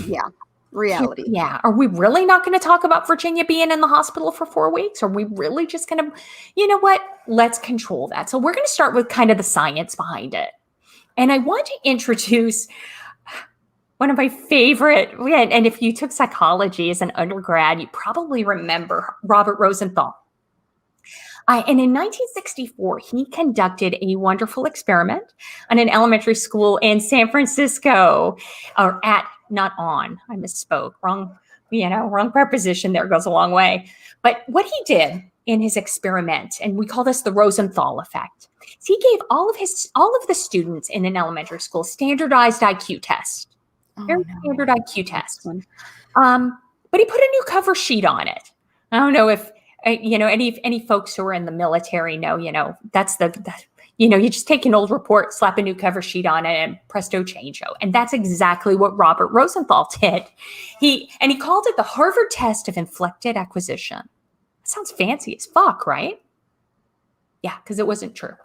Yeah. Reality. yeah. Are we really not going to talk about Virginia being in the hospital for 4 weeks? Are we really just going to, what? Let's control that. So we're going to start with kind of the science behind it. And I want to introduce one of my favorite, and if you took psychology as an undergrad, you probably remember Robert Rosenthal. And in 1964, he conducted a wonderful experiment on an elementary school in San Francisco, I misspoke, wrong preposition there goes a long way. But what he did in his experiment, and we call this the Rosenthal effect, is he gave all of the students in an elementary school standardized IQ test. Very standard IQ test. But he put a new cover sheet on it. I don't know if any folks who are in the military know, that's you just take an old report, slap a new cover sheet on it, and presto changeo. And that's exactly what Robert Rosenthal did. He called it the Harvard test of inflected acquisition. That sounds fancy as fuck, right? Yeah, because it wasn't true.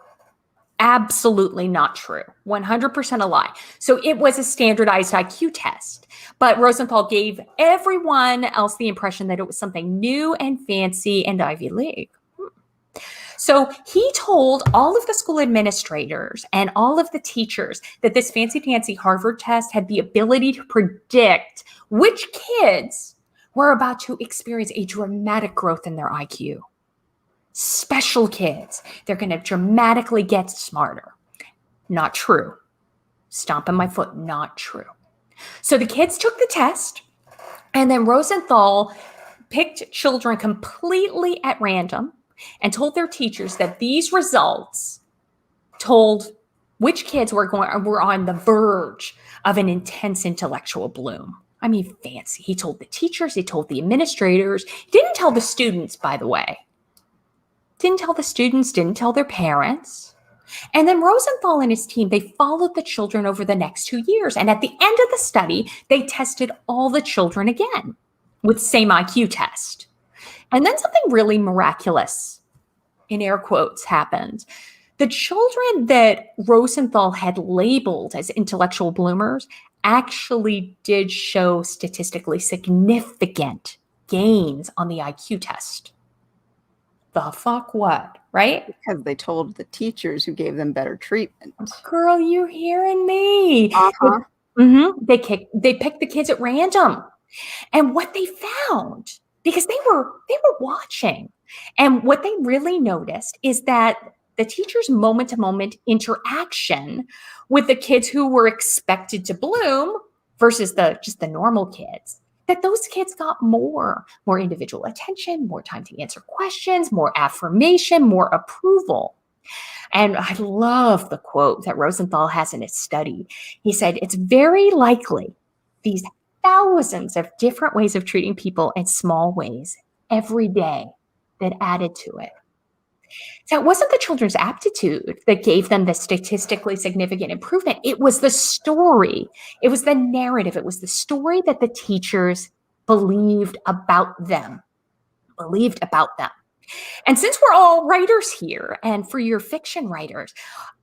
Absolutely not true. 100% a lie. So it was a standardized IQ test, but Rosenthal gave everyone else the impression that it was something new and fancy and Ivy League. So he told all of the school administrators and all of the teachers that this fancy-dancy Harvard test had the ability to predict which kids were about to experience a dramatic growth in their IQ. Special kids, they're going to dramatically get smarter. Not true. Stomping my foot, not true. So the kids took the test, and then Rosenthal picked children completely at random and told their teachers that these results told which kids were on the verge of an intense intellectual bloom. I mean, fancy. He told the teachers, he told the administrators. He didn't tell the students, by the way. Didn't tell the students, didn't tell their parents. And then Rosenthal and his team, they followed the children over the next 2 years. And at the end of the study, they tested all the children again with the same IQ test. And then something really miraculous, in air quotes, happened. The children that Rosenthal had labeled as intellectual bloomers actually did show statistically significant gains on the IQ test. The fuck what, right? Because they told the teachers who gave them better treatment. Girl, you hearing me? Uh-huh. They picked the kids at random. And what they found, because they were watching, and what they really noticed is that the teacher's moment-to-moment interaction with the kids who were expected to bloom versus just the normal kids, that those kids got more individual attention, more time to answer questions, more affirmation, more approval. And I love the quote that Rosenthal has in his study. He said, it's very likely these thousands of different ways of treating people in small ways every day that added to it. So it wasn't the children's aptitude that gave them the statistically significant improvement. It was the story. It was the narrative. It was the story that the teachers believed about them. And since we're all writers here, and for your fiction writers,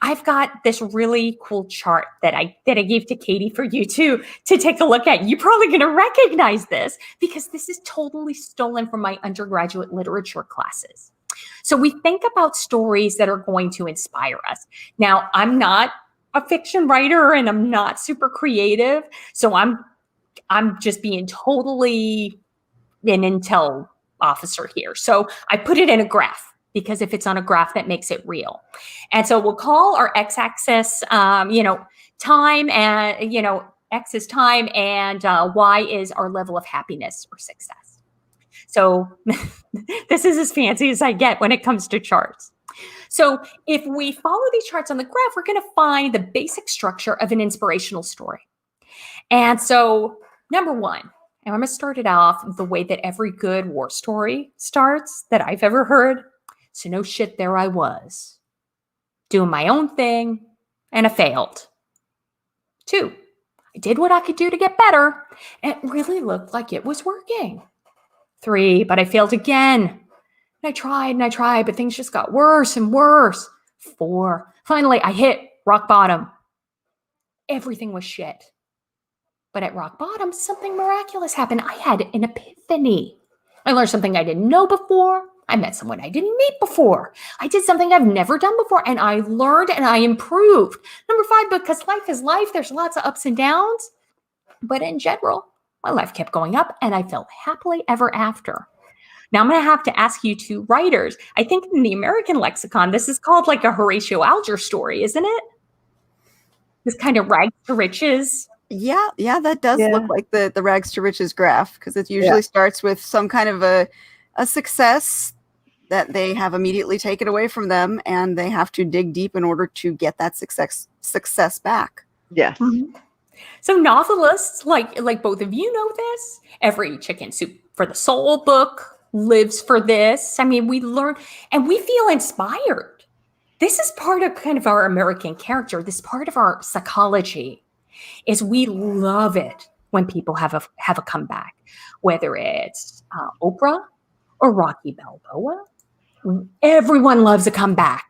I've got this really cool chart that I gave to Katie for you to take a look at. You're probably going to recognize this because this is totally stolen from my undergraduate literature classes. So we think about stories that are going to inspire us. Now, I'm not a fiction writer and I'm not super creative, so I'm just being totally an intel officer here. So I put it in a graph because if it's on a graph, that makes it real. And so we'll call our x-axis, time, and x is time, and y is our level of happiness or success. So this is as fancy as I get when it comes to charts. So if we follow these charts on the graph, we're going to find the basic structure of an inspirational story. And so number one, and I'm going to start it off the way that every good war story starts that I've ever heard. So no shit, there I was, doing my own thing, and I failed. 2, I did what I could do to get better, and it really looked like it was working. 3, but I failed again. and I tried, but things just got worse and worse. 4. Finally, I hit rock bottom. Everything was shit. But at rock bottom, something miraculous happened. I had an epiphany. I learned something I didn't know before. I met someone I didn't meet before. I did something I've never done before, and I learned and I improved. Number 5, because life is life. There's lots of ups and downs. But in general, my life kept going up, and I felt happily ever after. Now, I'm going to have to ask you two writers. I think in the American lexicon, this is called like a Horatio Alger story, isn't it? This kind of rags to riches. Yeah, that does look like the rags to riches graph, because it usually starts with some kind of a success that they have immediately taken away from them, and they have to dig deep in order to get that success back. Yes. Mm-hmm. So novelists, like both of you know this, every Chicken Soup for the Soul book lives for this. I mean, we learn and we feel inspired. This is part of kind of our American character. This part of our psychology is we love it when people have a comeback, whether it's Oprah or Rocky Balboa. Everyone loves a comeback.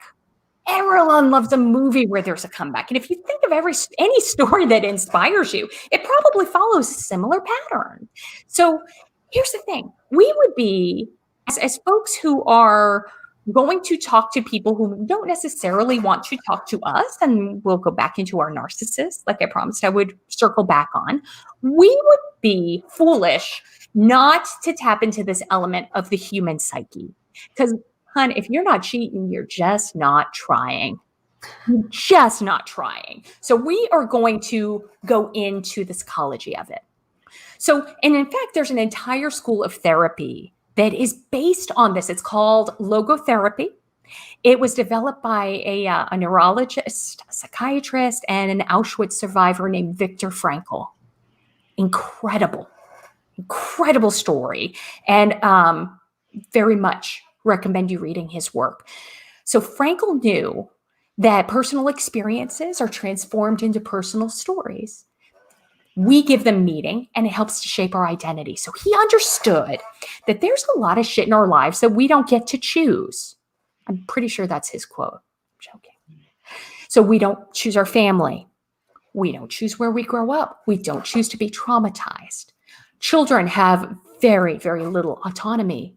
Everyone loves a movie where there's a comeback. And if you think of any story that inspires you, it probably follows a similar pattern. So here's the thing. We would be, as folks who are going to talk to people who don't necessarily want to talk to us, and we'll go back into our narcissist, like I promised I would circle back on, we would be foolish not to tap into this element of the human psyche. Because hun, if you're not cheating, you're just not trying. You're just not trying. So we are going to go into the psychology of it. So, and in fact, there's an entire school of therapy that is based on this. It's called logotherapy. It was developed by a neurologist, a psychiatrist, and an Auschwitz survivor named Viktor Frankl. Incredible story. And very much recommend you reading his work. So Frankl knew that personal experiences are transformed into personal stories. We give them meaning, and it helps to shape our identity. So he understood that there's a lot of shit in our lives that we don't get to choose. I'm pretty sure that's his quote. I'm joking. So we don't choose our family. We don't choose where we grow up. We don't choose to be traumatized. Children have very, very little autonomy.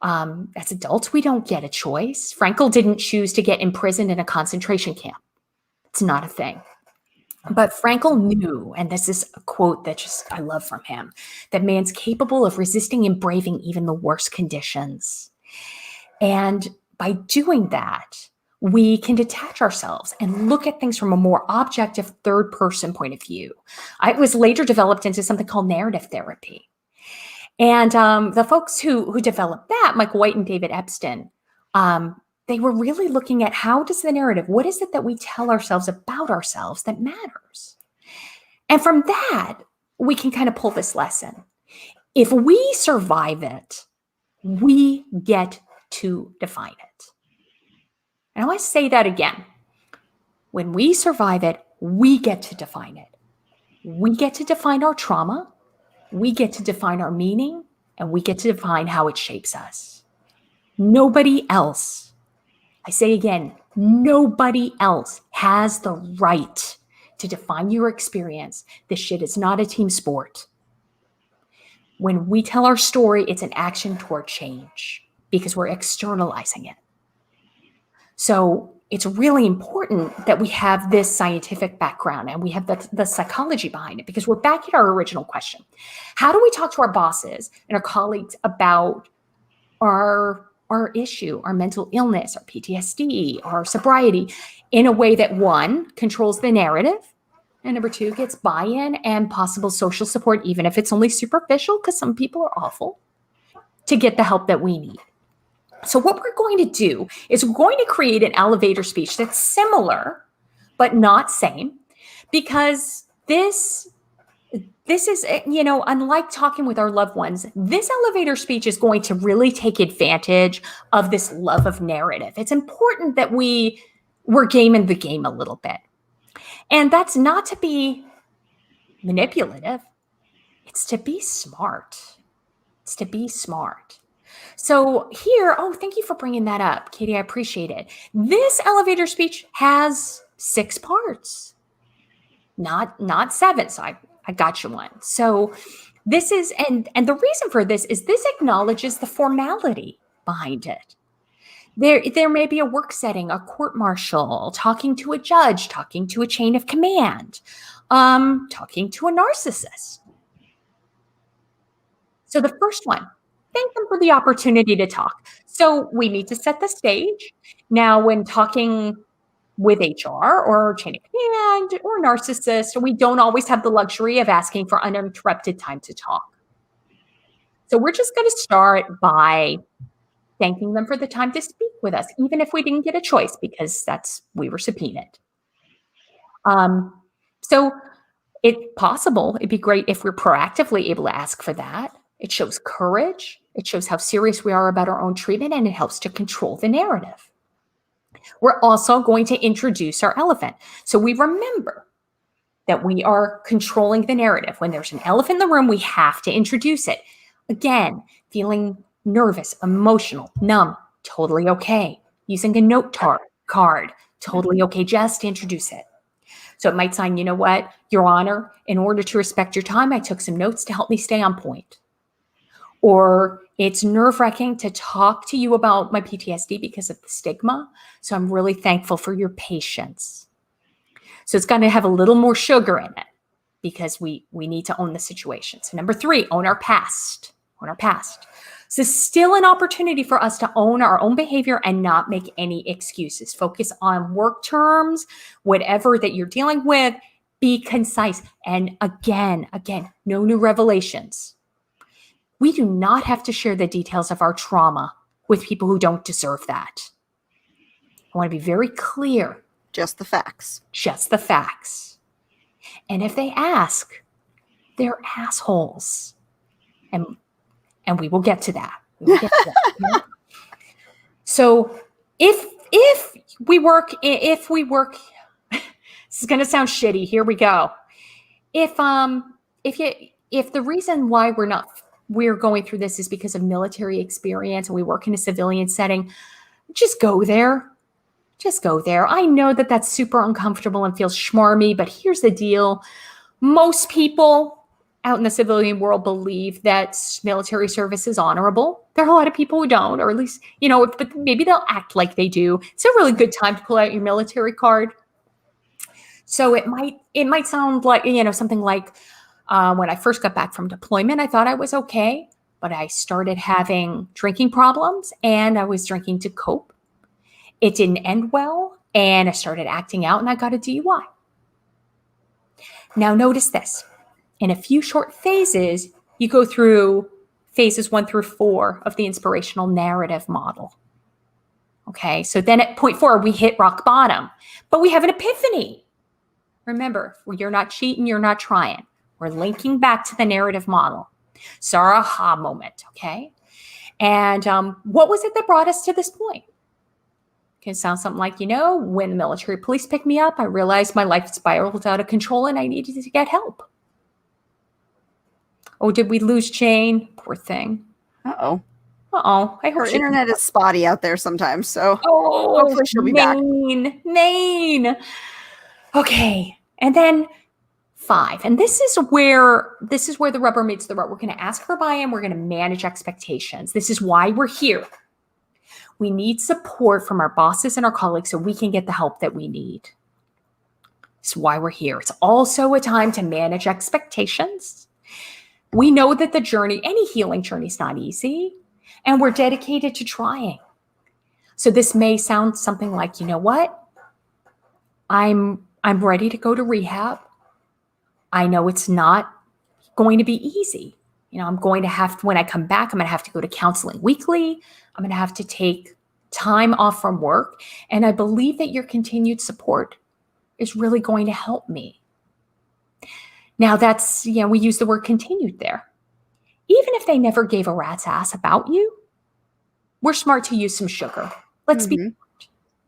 As adults, we don't get a choice. Frankl didn't choose to get imprisoned in a concentration camp. It's not a thing. But Frankl knew, and this is a quote that I love from him, that man's capable of resisting and braving even the worst conditions. And by doing that, we can detach ourselves and look at things from a more objective third-person point of view. It was later developed into something called narrative therapy. And the folks who developed that, Michael White and David Epstein, they were really looking at how does the narrative, what is it that we tell ourselves about ourselves that matters? And from that, we can kind of pull this lesson. If we survive it, we get to define it. And I want to say that again. When we survive it, we get to define it. We get to define our trauma. We get to define our meaning, and we get to define how it shapes us. Nobody else, I say again, nobody else has the right to define your experience. This shit is not a team sport. When we tell our story, it's an action toward change because we're externalizing it. So it's really important that we have this scientific background and we have the psychology behind it, because we're back at our original question. How do we talk to our bosses and our colleagues about our issue, our mental illness, our PTSD, our sobriety, in a way that, one, controls the narrative, and number two, gets buy-in and possible social support, even if it's only superficial, because some people are awful, to get the help that we need. So what we're going to do is we're going to create an elevator speech that's similar, but not same, because this is, unlike talking with our loved ones, this elevator speech is going to really take advantage of this love of narrative. It's important that we're gaming the game a little bit. And that's not to be manipulative. It's to be smart. It's to be smart. So here, thank you for bringing that up, Katie. I appreciate it. This elevator speech has 6 parts, not 7. So I got you one. So this is, and the reason for this is this acknowledges the formality behind it. There may be a work setting, a court martial, talking to a judge, talking to a chain of command, talking to a narcissist. So the first one, thank them for the opportunity to talk. So we need to set the stage. Now, when talking with HR or chain of command or narcissist, we don't always have the luxury of asking for uninterrupted time to talk. So we're just going to start by thanking them for the time to speak with us, even if we didn't get a choice, because we were subpoenaed. So it's possible, it'd be great if we're proactively able to ask for that. It shows courage. It shows how serious we are about our own treatment, and it helps to control the narrative. We're also going to introduce our elephant. So we remember that we are controlling the narrative. When there's an elephant in the room, we have to introduce it. Again, feeling nervous, emotional, numb, totally okay. Using a note card, totally okay, just introduce it. So it might sign, you know what, Your Honor, in order to respect your time, I took some notes to help me stay on point. Or it's nerve-wracking to talk to you about my PTSD because of the stigma. So I'm really thankful for your patience. So it's going to have a little more sugar in it because we need to own the situation. So number 3, own our past. Own our past. So still an opportunity for us to own our own behavior and not make any excuses. Focus on work terms, whatever that you're dealing with, be concise. And again, no new revelations. We do not have to share the details of our trauma with people who don't deserve that. I want to be very clear. Just the facts. Just the facts. And if they ask, they're assholes. And we will get to that. So if we work, this is going to sound shitty. Here we go. If the reason why we're going through this is because of military experience and we work in a civilian setting, just go there. Just go there. I know that that's super uncomfortable and feels schmarmy, but here's the deal. Most people out in the civilian world believe that military service is honorable. There are a lot of people who don't, or at least, but maybe they'll act like they do. It's a really good time to pull out your military card. So it might sound like, something like when I first got back from deployment, I thought I was okay, but I started having drinking problems and I was drinking to cope. It didn't end well, and I started acting out and I got a DUI. Now notice this. In a few short phases, you go through phases 1 through 4 of the inspirational narrative model. Okay, so then at point 4, we hit rock bottom, but we have an epiphany. Remember, you're not cheating, you're not trying. We're linking back to the narrative model. So our aha moment, okay? And what was it that brought us to this point? It can sound something like, when the military police picked me up, I realized my life spiraled out of control and I needed to get help. Oh, did we lose Jane? Poor thing. Uh-oh. I hope her internet is spotty out there sometimes, so hopefully she'll be back. Maine. Okay, and then 5, and this is where the rubber meets the road. We're going to ask for buy-in. We're going to manage expectations. This is why we're here. We need support from our bosses and our colleagues so we can get the help that we need. This is why we're here. It's also a time to manage expectations. We know that any healing journey is not easy, and we're dedicated to trying. So this may sound something like, you know what? I'm ready to go to rehab. I know it's not going to be easy. I'm going to when I come back, I'm going to have to go to counseling weekly. I'm going to have to take time off from work. And I believe that your continued support is really going to help me. Now that's, we use the word continued there. Even if they never gave a rat's ass about you, we're smart to use some sugar. Let's be smart.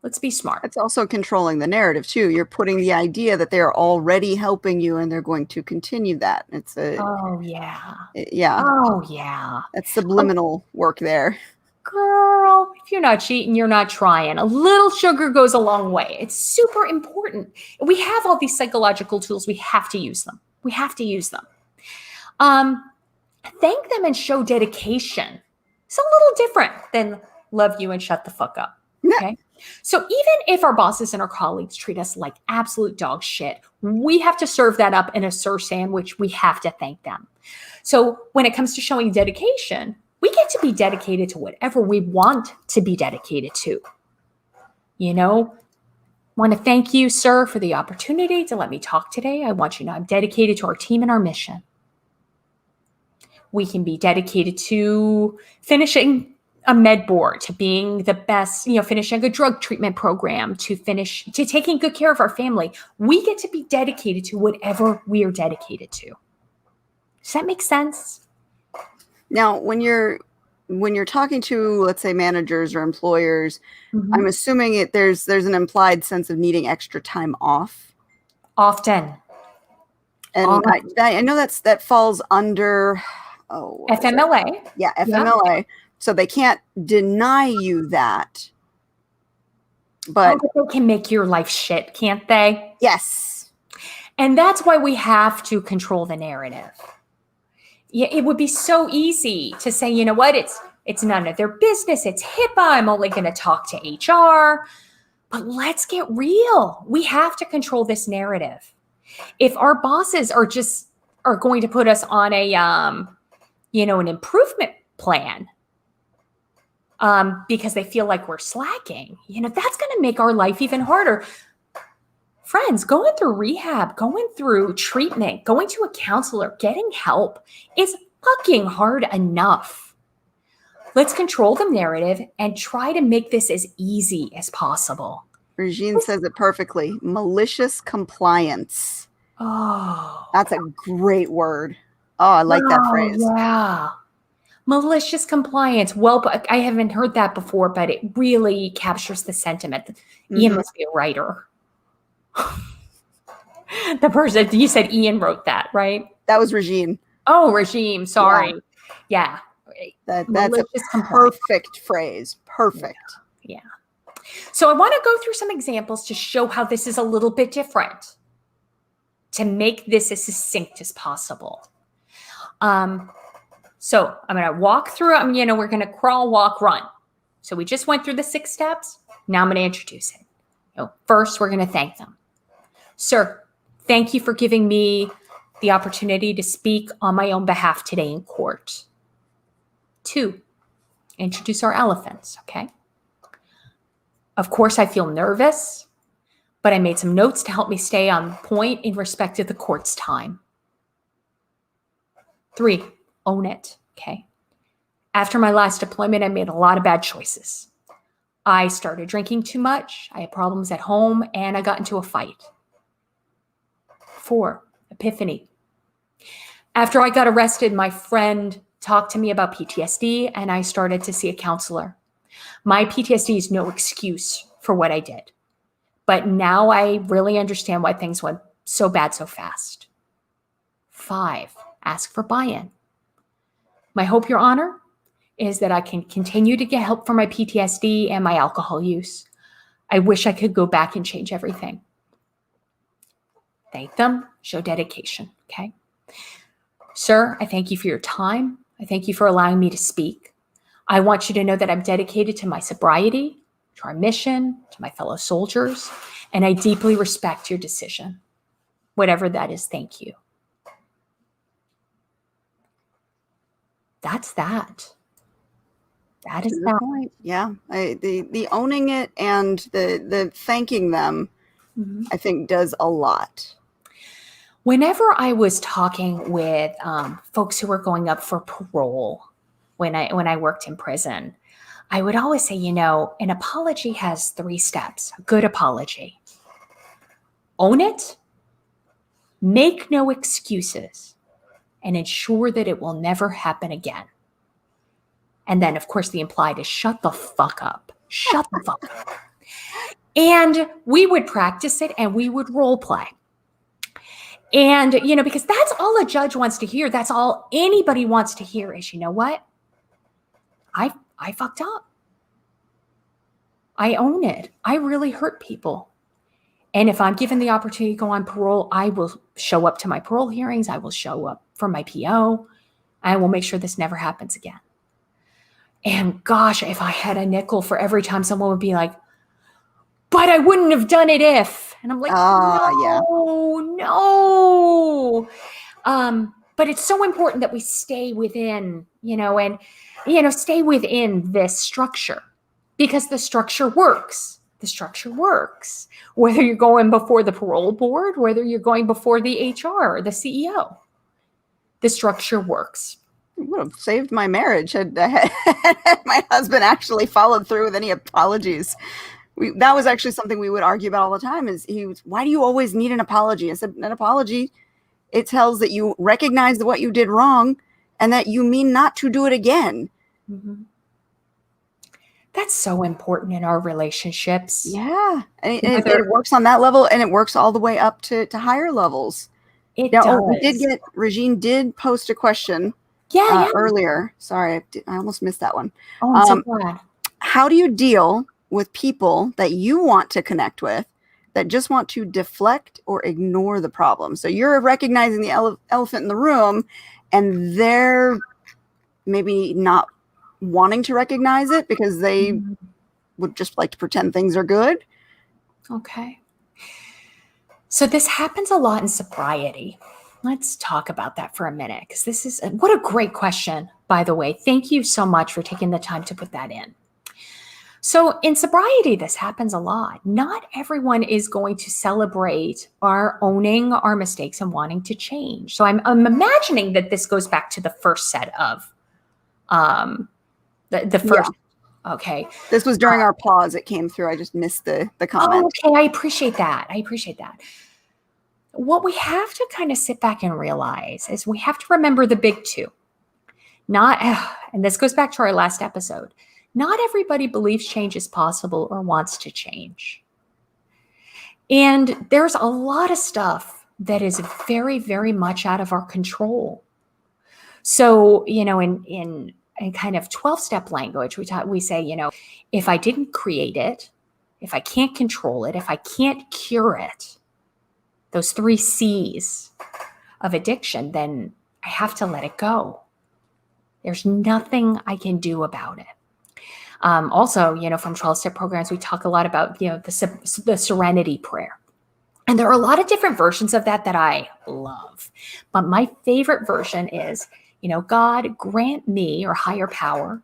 Let's be smart. It's also controlling the narrative too. You're putting the idea that they're already helping you and they're going to continue that. It's Oh, yeah. yeah. Oh, yeah. That's subliminal work there. Girl, if you're not cheating, you're not trying. A little sugar goes a long way. It's super important. We have all these psychological tools. We have to use them. We have to use them. Thank them and show dedication. It's a little different than love you and shut the fuck up. Okay. So even if our bosses and our colleagues treat us like absolute dog shit, we have to serve that up in a sir sandwich. We have to thank them. So when it comes to showing dedication, we get to be dedicated to whatever we want to be dedicated to. You know, want to thank you, sir, for the opportunity to let me talk today. I want you to know I'm dedicated to our team and our mission. We can be dedicated to finishing a med board, to being the best, finishing a drug treatment program, to taking good care of our family. We get to be dedicated to whatever we are dedicated to. Does that make sense? Now, when you're talking to, let's say, managers or employers, I'm assuming there's an implied sense of needing extra time off. Often. And I know that falls under FMLA. Yeah, FMLA. Yeah. So they can't deny you that. But they can make your life shit, can't they? Yes. And that's why we have to control the narrative. Yeah, it would be so easy to say, you know what, it's none of their business. It's HIPAA. I'm only going to talk to HR. But let's get real. We have to control this narrative. If our bosses are going to put us on an improvement plan because they feel like we're slacking, that's going to make our life even harder. Friends, going through rehab, going through treatment, going to a counselor, getting help is fucking hard enough. Let's control the narrative and try to make this as easy as possible. Regine says it perfectly. Malicious compliance. Oh. That's a great word. Oh, I like that phrase. Yeah. Malicious compliance. Well, I haven't heard that before, but it really captures the sentiment. Ian must be a writer. The person you said Ian wrote that, right? That was Regine. Oh, Regime. Sorry. Yeah. That's a perfect phrase. Perfect. Yeah. So I want to go through some examples to show how this is a little bit different, to make this as succinct as possible. So I'm going to walk through, we're going to crawl, walk, run. So we just went through the 6 steps. Now I'm going to introduce it. First, we're going to thank them. Sir, thank you for giving me the opportunity to speak on my own behalf today in court. 2, introduce our elephants, okay? Of course, I feel nervous, but I made some notes to help me stay on point in respect to the court's time. 3, own it, okay? After my last deployment, I made a lot of bad choices. I started drinking too much, I had problems at home, and I got into a fight. 4, epiphany. After I got arrested, my friend talked to me about PTSD, and I started to see a counselor. My PTSD is no excuse for what I did. But now I really understand why things went so bad so fast. 5, ask for buy-in. My hope, Your Honor, is that I can continue to get help for my PTSD and my alcohol use. I wish I could go back and change everything. Thank them, show dedication, okay? Sir, I thank you for your time. I thank you for allowing me to speak. I want you to know that I'm dedicated to my sobriety, to our mission, to my fellow soldiers, and I deeply respect your decision. Whatever that is, thank you. That's that. That is that. Point. Yeah, the owning it and the thanking them, I think, does a lot. Whenever I was talking with folks who were going up for parole when I worked in prison, I would always say, an apology has 3 steps. A good apology. Own it, make no excuses, and ensure that it will never happen again. And then, of course, the implied is shut the fuck up. Shut the fuck up. And we would practice it and we would role play. And, because that's all a judge wants to hear. That's all anybody wants to hear is, you know what? I fucked up. I own it. I really hurt people. And if I'm given the opportunity to go on parole, I will show up to my parole hearings. I will show up for my PO. I will make sure this never happens again. And gosh, if I had a nickel for every time someone would be like, but I wouldn't have done it if. And I'm like, no. But it's so important that we stay within, stay within this structure, because the structure works. The structure works. Whether you're going before the parole board, whether you're going before the HR or the CEO, the structure works. It would have saved my marriage had my husband actually followed through with any apologies. That was actually something we would argue about all the time. Why do you always need an apology? I said, an apology, it tells that you recognize what you did wrong and that you mean not to do it again. Mm-hmm. That's so important in our relationships. Yeah. And it works on that level, and it works all the way up to higher levels. It does. Regine did post a question earlier. Sorry, I almost missed that one. Oh, I'm so glad. How do you deal with people that you want to connect with that just want to deflect or ignore the problem? So you're recognizing the elephant in the room, and they're maybe not wanting to recognize it because they would just like to pretend things are good. Okay. So this happens a lot in sobriety. Let's talk about that for a minute, because what a great question, by the way. Thank you so much for taking the time to put that in. So in sobriety, this happens a lot. Not everyone is going to celebrate our owning our mistakes and wanting to change. So I'm imagining that this goes back to the first set of the first. Yeah. Okay. This was during our pause. It came through. I just missed the comment. Oh, okay. I appreciate that. What we have to kind of sit back and realize is we have to remember the big two. And this goes back to our last episode. Not everybody believes change is possible or wants to change. And there's a lot of stuff that is very, very much out of our control. So, in kind of 12-step language, we say, if I didn't create it, if I can't control it, if I can't cure it, those 3 C's of addiction, then I have to let it go. There's nothing I can do about it. Also, from 12-step programs, we talk a lot about, the serenity prayer. And there are a lot of different versions of that I love. But my favorite version is, God, grant me, or higher power,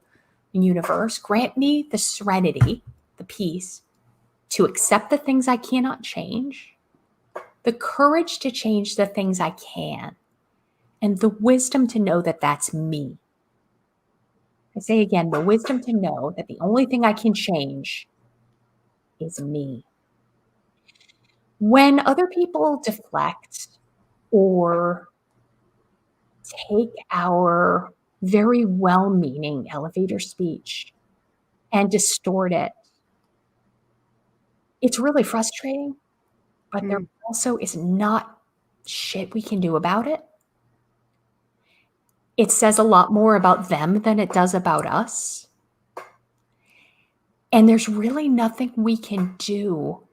universe, grant me the serenity, the peace, to accept the things I cannot change, the courage to change the things I can, and the wisdom to know that that's me. I say again, the wisdom to know that the only thing I can change is me. When other people deflect or take our very well-meaning elevator speech and distort it, it's really frustrating, but there also is not shit we can do about it. It says a lot more about them than it does about us. And there's really nothing we can do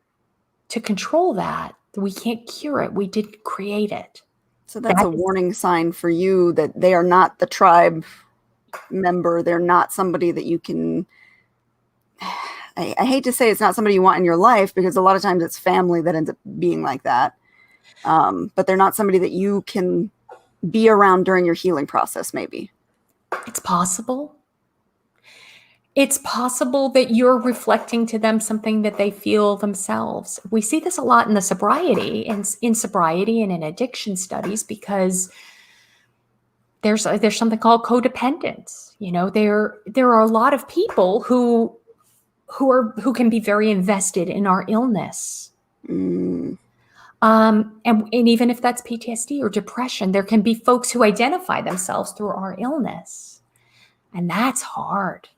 to control that. We can't cure it. We didn't create it. So that's a warning sign for you that they are not the tribe member. They're not somebody that you can... I hate to say it's not somebody you want in your life, because a lot of times it's family that ends up being like that. But they're not somebody that you can be around during your healing process, maybe. It's possible. It's possible that you're reflecting to them something that they feel themselves. We see this a lot in the sobriety, in sobriety and in addiction studies, because there's something called codependence. There are a lot of people who can be very invested in our illness. And even if that's PTSD or depression, there can be folks who identify themselves through our illness. And that's hard.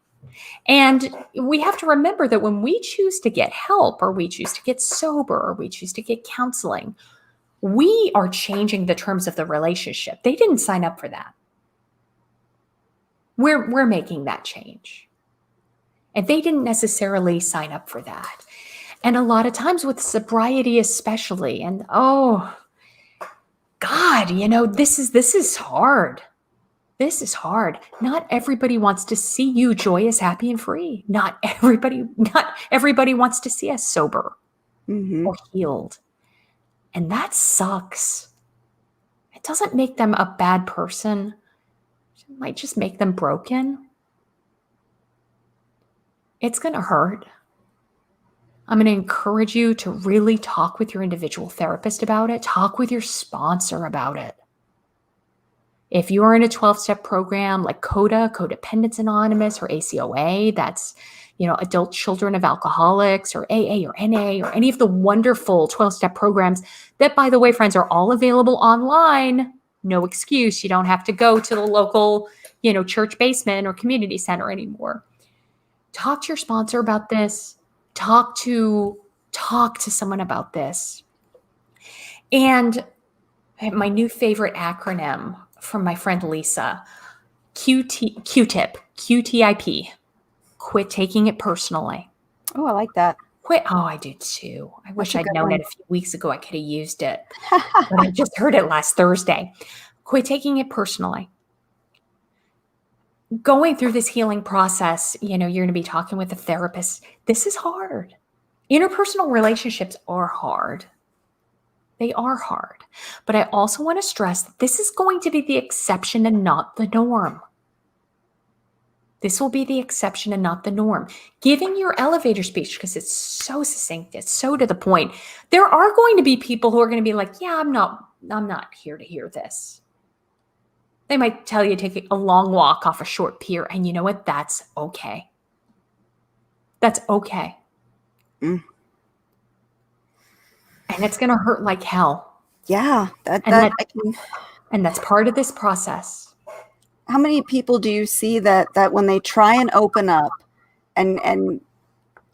And we have to remember that when we choose to get help, or we choose to get sober, or we choose to get counseling, we are changing the terms of the relationship. They didn't sign up for that. We're making that change. And they didn't necessarily sign up for that. And a lot of times with sobriety especially, and oh God, this is hard. This is hard. Not everybody wants to see you joyous, happy, and free. Not everybody wants to see us sober or healed. And that sucks. It doesn't make them a bad person. It might just make them broken. It's going to hurt. I'm going to encourage you to really talk with your individual therapist about it. Talk with your sponsor about it. If you are in a 12-step program like CODA, Codependence Anonymous, or ACOA, that's, Adult Children of Alcoholics, or AA or NA, or any of the wonderful 12-step programs that, by the way, friends, are all available online. No excuse. You don't have to go to the local, church basement or community center anymore. Talk to your sponsor about this. Talk to someone about this. And my new favorite acronym from my friend Lisa, QTIP, quit taking it personally. Oh, I like that. Quit. Oh, I do too. I wish That's a I'd good known one. it a few weeks ago. I could have used it, but I just heard it last Thursday. Quit taking it personally. Going through this healing process, you're going to be talking with a therapist. This is hard. Interpersonal relationships are hard. They are hard. But I also want to stress that this is going to be the exception and not the norm. This will be the exception and not the norm. Giving your elevator speech, because it's so succinct, it's so to the point. There are going to be people who are going to be like, yeah, I'm not here to hear this. They might tell you to take a long walk off a short pier, and you know what? That's okay. That's okay. And it's going to hurt like hell. Yeah, and that's part of this process. How many people do you see that when they try and open up and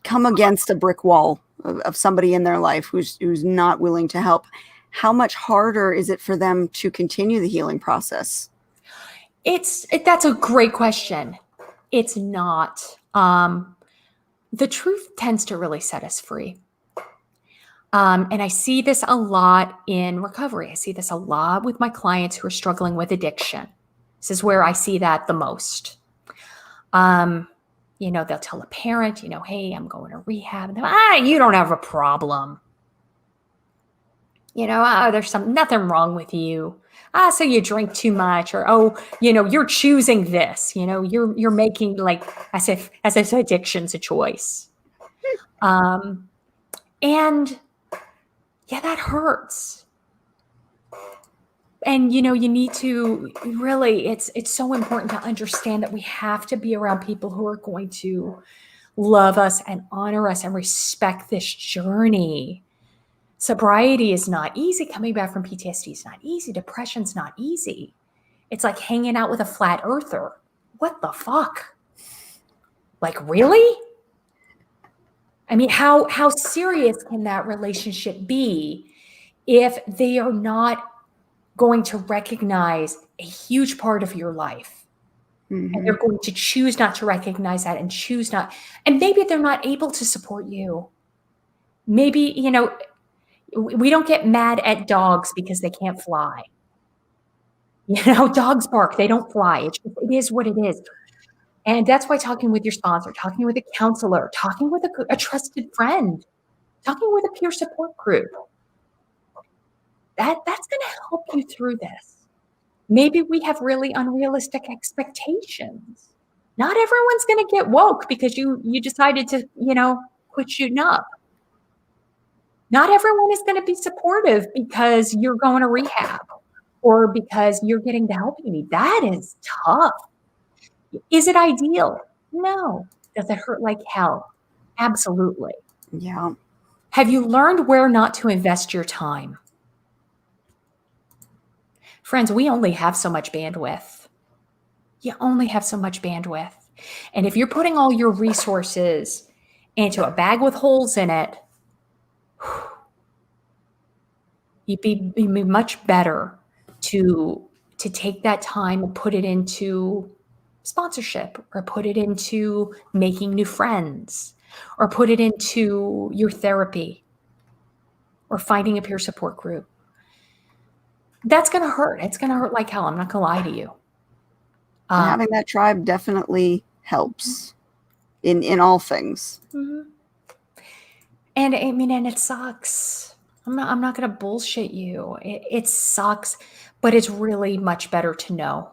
come against a brick wall of somebody in their life who's not willing to help, how much harder is it for them to continue the healing process? That's a great question. It's not. The truth tends to really set us free. And I see this a lot in recovery. I see this a lot with my clients who are struggling with addiction. This is where I see that the most. They'll tell a parent, hey, I'm going to rehab. And you don't have a problem. There's nothing wrong with you. So you drink too much, or, you're choosing this, you're making as if addiction's a choice. And yeah, that hurts. And, you need to really, it's so important to understand that we have to be around people who are going to love us and honor us and respect this journey. Sobriety is not easy. Coming back from PTSD is not easy. Depression's not easy. It's like hanging out with a flat earther. What the fuck? Really? I mean, how serious can that relationship be if they are not going to recognize a huge part of your life? And they're going to choose not to recognize that and choose not. And maybe they're not able to support you. Maybe, we don't get mad at dogs because they can't fly. Dogs bark, they don't fly. It is what it is. And that's why talking with your sponsor, talking with a counselor, talking with a trusted friend, talking with a peer support group, that's going to help you through this. Maybe we have really unrealistic expectations. Not everyone's going to get woke because you decided to, quit shooting up. Not everyone is going to be supportive because you're going to rehab or because you're getting the help you need. That is tough. Is it ideal? No. Does it hurt like hell? Absolutely. Yeah. Have you learned where not to invest your time? Friends, we only have so much bandwidth. You only have so much bandwidth. And if you're putting all your resources into a bag with holes in it, you'd be much better to take that time and put it into sponsorship, or put it into making new friends, or put it into your therapy, or finding a peer support group. That's going to hurt. It's going to hurt like hell. I'm not going to lie to you. And having that tribe definitely helps in all things. Mm-hmm. And I mean, and it sucks. I'm not going to bullshit you. It sucks, but it's really much better to know.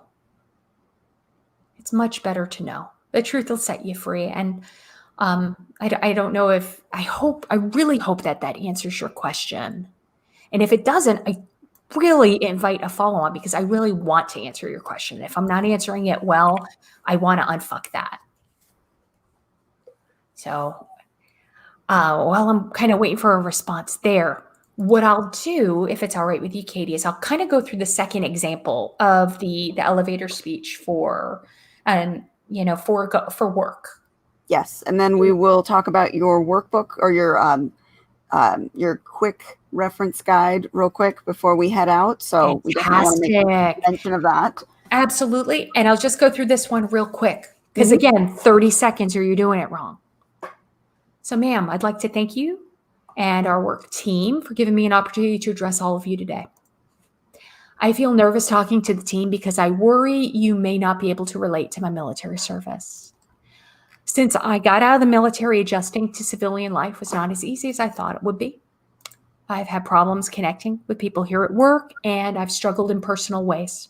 It's much better to know. The truth will set you free. And I don't know if, I really hope that answers your question. And if it doesn't, I really invite a follow-on, because I really want to answer your question. If I'm not answering it well, I want to unfuck that. So, while I'm kind of waiting for a response there, what I'll do, if it's all right with you, Katie, is I'll kind of go through the second example of the elevator speech for work. Yes, and then we will talk about your workbook or your quick reference guide real quick before we head out. So we definitely want to make mention of that. Absolutely. And I'll just go through this one real quick, because again, 30 seconds or you're doing it wrong. So, ma'am, I'd like to thank you and our work team for giving me an opportunity to address all of you today. I feel nervous talking to the team because I worry you may not be able to relate to my military service. Since I got out of the military, adjusting to civilian life was not as easy as I thought it would be. I've had problems connecting with people here at work, and I've struggled in personal ways.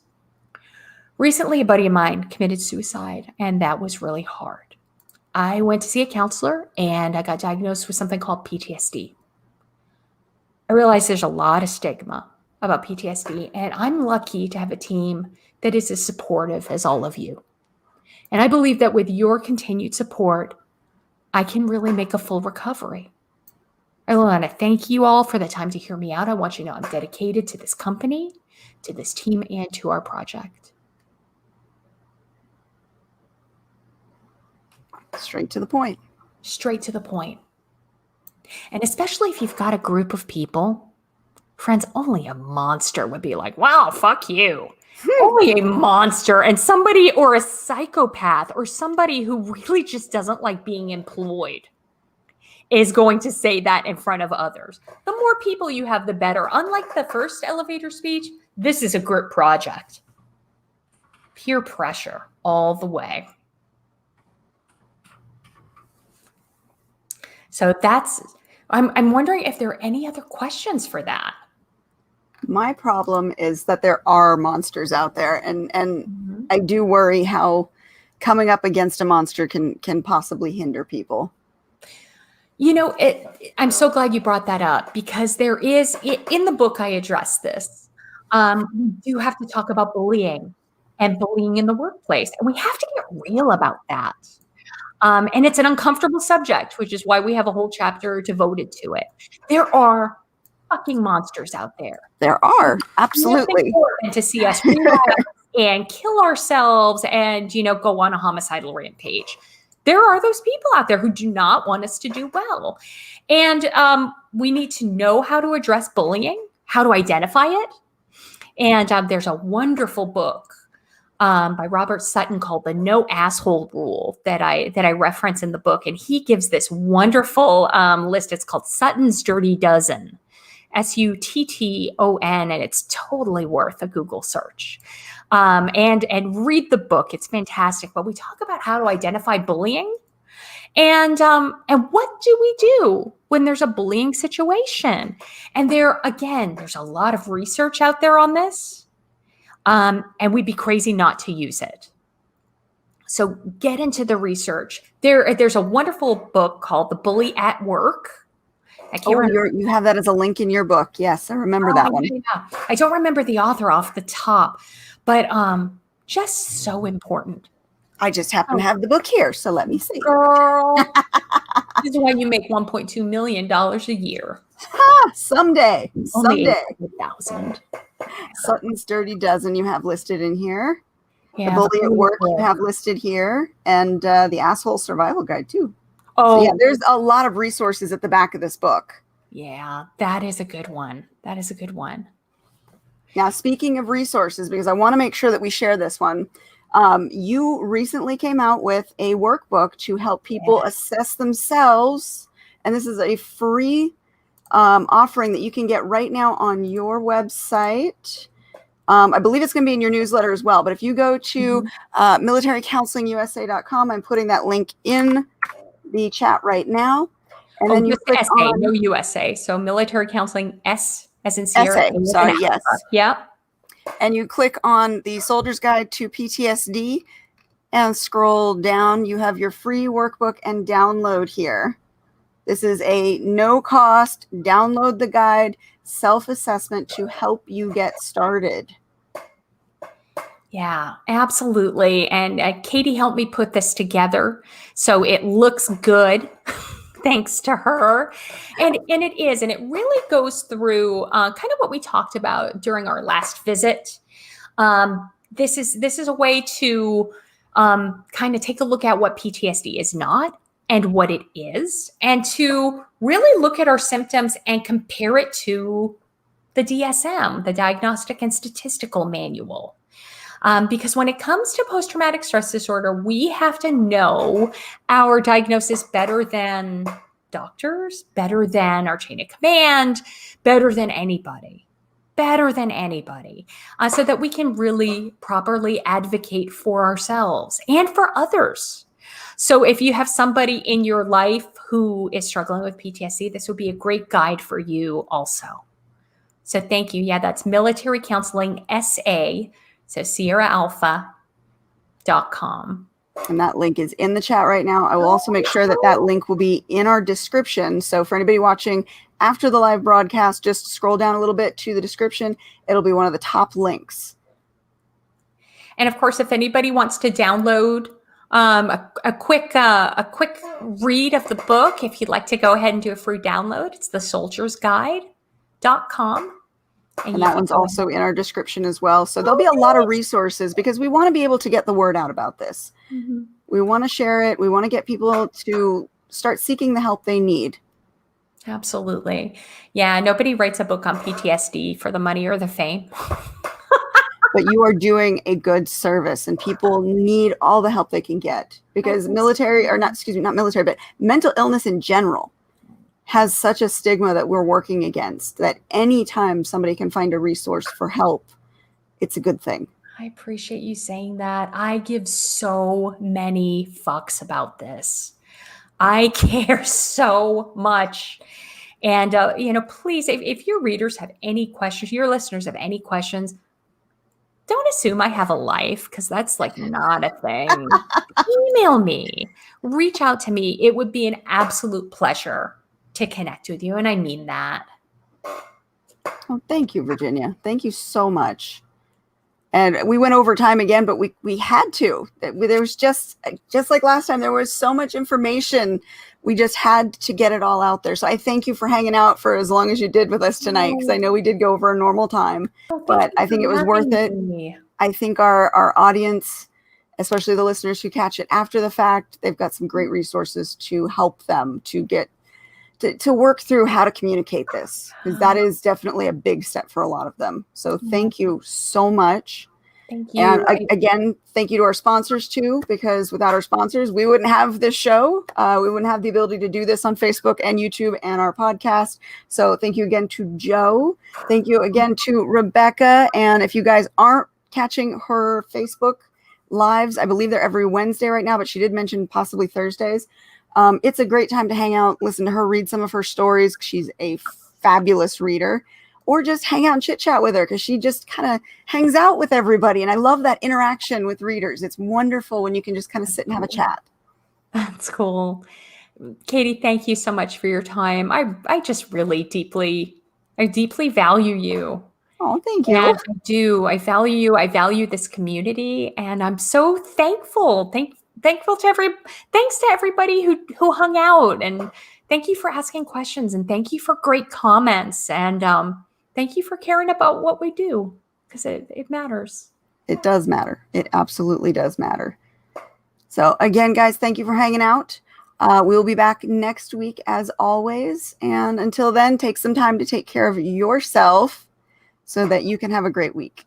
Recently, a buddy of mine committed suicide, and that was really hard. I went to see a counselor, and I got diagnosed with something called PTSD. I realize there's a lot of stigma about PTSD, and I'm lucky to have a team that is as supportive as all of you. And I believe that with your continued support, I can really make a full recovery. I want to thank you all for the time to hear me out. I want you to know I'm dedicated to this company, to this team, and to our project. Straight to the point. Straight to the point. And especially if you've got a group of people, friends, only a monster would be like, wow, fuck you. Only a monster and somebody, or a psychopath, or somebody who really just doesn't like being employed is going to say that in front of others. The more people you have, the better. Unlike the first elevator speech, this is a group project. Peer pressure all the way. So I'm wondering if there are any other questions for that. My problem is that there are monsters out there, and I do worry how coming up against a monster can possibly hinder people. You know, I'm so glad you brought that up, because there is, in the book I address this, we do have to talk about bullying and bullying in the workplace, and we have to get real about that. And it's an uncomfortable subject, which is why we have a whole chapter devoted to it. There are fucking monsters out there. There are, absolutely. It's important to see us react and kill ourselves and, go on a homicidal rampage. There are those people out there who do not want us to do well. And we need to know how to address bullying, how to identify it. And there's a wonderful book by Robert Sutton called The No Asshole Rule that I reference in the book. And he gives this wonderful list. It's called Sutton's Dirty Dozen. SUTTON, and it's totally worth a Google search. And read the book. It's fantastic. But we talk about how to identify bullying, and what do we do when there's a bullying situation? And there's a lot of research out there on this, and we'd be crazy not to use it. So get into the research. There's a wonderful book called The Bully at Work. You have that as a link in your book. Yes, I remember that one. Yeah. I don't remember the author off the top, but just so important. I just happen to have the book here, so let me see. Girl, this is why you make $1.2 million a year. Someday. Only 1,000. Sutton's Dirty Dozen you have listed in here. The Yeah, Bully at really Work cool. you have listed here, and the Asshole Survival Guide too. Oh, So yeah, there's a lot of resources at the back of this book. yeah, that is a good one. That is a good one. Now, speaking of resources, because I want to make sure that we share this one, you recently came out with a workbook to help people assess themselves. And this is a free offering that you can get right now on your website. I believe it's going to be in your newsletter as well. But if you go to militarycounselingusa.com, I'm putting that link in the chat right now. And then you just click SA, on no USA. So military counseling, S as in Sierra. SA. Sorry, yes. Yep. And you click on the Soldier's Guide to PTSD and scroll down. You have your free workbook and download here. This is a no cost, download the guide, self-assessment to help you get started. Yeah, absolutely. And Katie helped me put this together so it looks good. Thanks to her. And it is. And it really goes through kind of what we talked about during our last visit. This is a way to kind of take a look at what PTSD is not and what it is, and to really look at our symptoms and compare it to the DSM, the Diagnostic and Statistical Manual. Because when it comes to post-traumatic stress disorder, we have to know our diagnosis better than doctors, better than our chain of command, better than anybody, so that we can really properly advocate for ourselves and for others. So if you have somebody in your life who is struggling with PTSD, this would be a great guide for you also. So thank you. Yeah, that's Military Counseling SA. So SierraAlpha.com. And that link is in the chat right now. I will also make sure that that link will be in our description. So for anybody watching after the live broadcast, just scroll down a little bit to the description. It'll be one of the top links. And of course, if anybody wants to download a quick read of the book, if you'd like to go ahead and do a free download, it's thesoldiersguide.com. And that one's also in our description as well. So there'll be a lot of resources because we want to be able to get the word out about this. Mm-hmm. We want to share it. We want to get people to start seeking the help they need. Absolutely. Yeah, nobody writes a book on PTSD for the money or the fame. But you are doing a good service, and people need all the help they can get because not military, but mental illness in general has such a stigma that we're working against, that anytime somebody can find a resource for help, it's a good thing. I appreciate you saying that. I give so many fucks about this. I care so much. And, please, if your readers have any questions, your listeners have any questions, don't assume I have a life, because that's like not a thing. Email me, reach out to me. It would be an absolute pleasure to connect with you. And I mean that. Oh, thank you, Virginia. Thank you so much. And we went over time again, but we had to. There was just like last time, there was so much information. We just had to get it all out there. So I thank you for hanging out for as long as you did with us tonight, because I know we did go over a normal time, but I think it was worth it. I think our audience, especially the listeners who catch it after the fact, they've got some great resources to help them to get to work through how to communicate this, because that is definitely a big step for a lot of them. So thank you so much. Thank you. And again, thank you to our sponsors too, because without our sponsors, we wouldn't have this show. We wouldn't have the ability to do this on Facebook and YouTube and our podcast. So thank you again to Joe. Thank you again to Rebekah. And if you guys aren't catching her Facebook lives, I believe they're every Wednesday right now, but she did mention possibly Thursdays. It's a great time to hang out, listen to her read some of her stories. She's a fabulous reader. Or just hang out and chit chat with her, because she just kind of hangs out with everybody. And I love that interaction with readers. It's wonderful when you can just kind of sit and have a chat. That's cool. Katie, thank you so much for your time. I just really deeply value you. Oh, thank you. And I do. I value you. I value this community. And I'm so thankful. Thanks to everybody who hung out, and thank you for asking questions, and thank you for great comments, and thank you for caring about what we do, because it matters. It does matter. It absolutely does matter. So again, guys, thank you for hanging out. We'll be back next week as always. And until then, take some time to take care of yourself so that you can have a great week.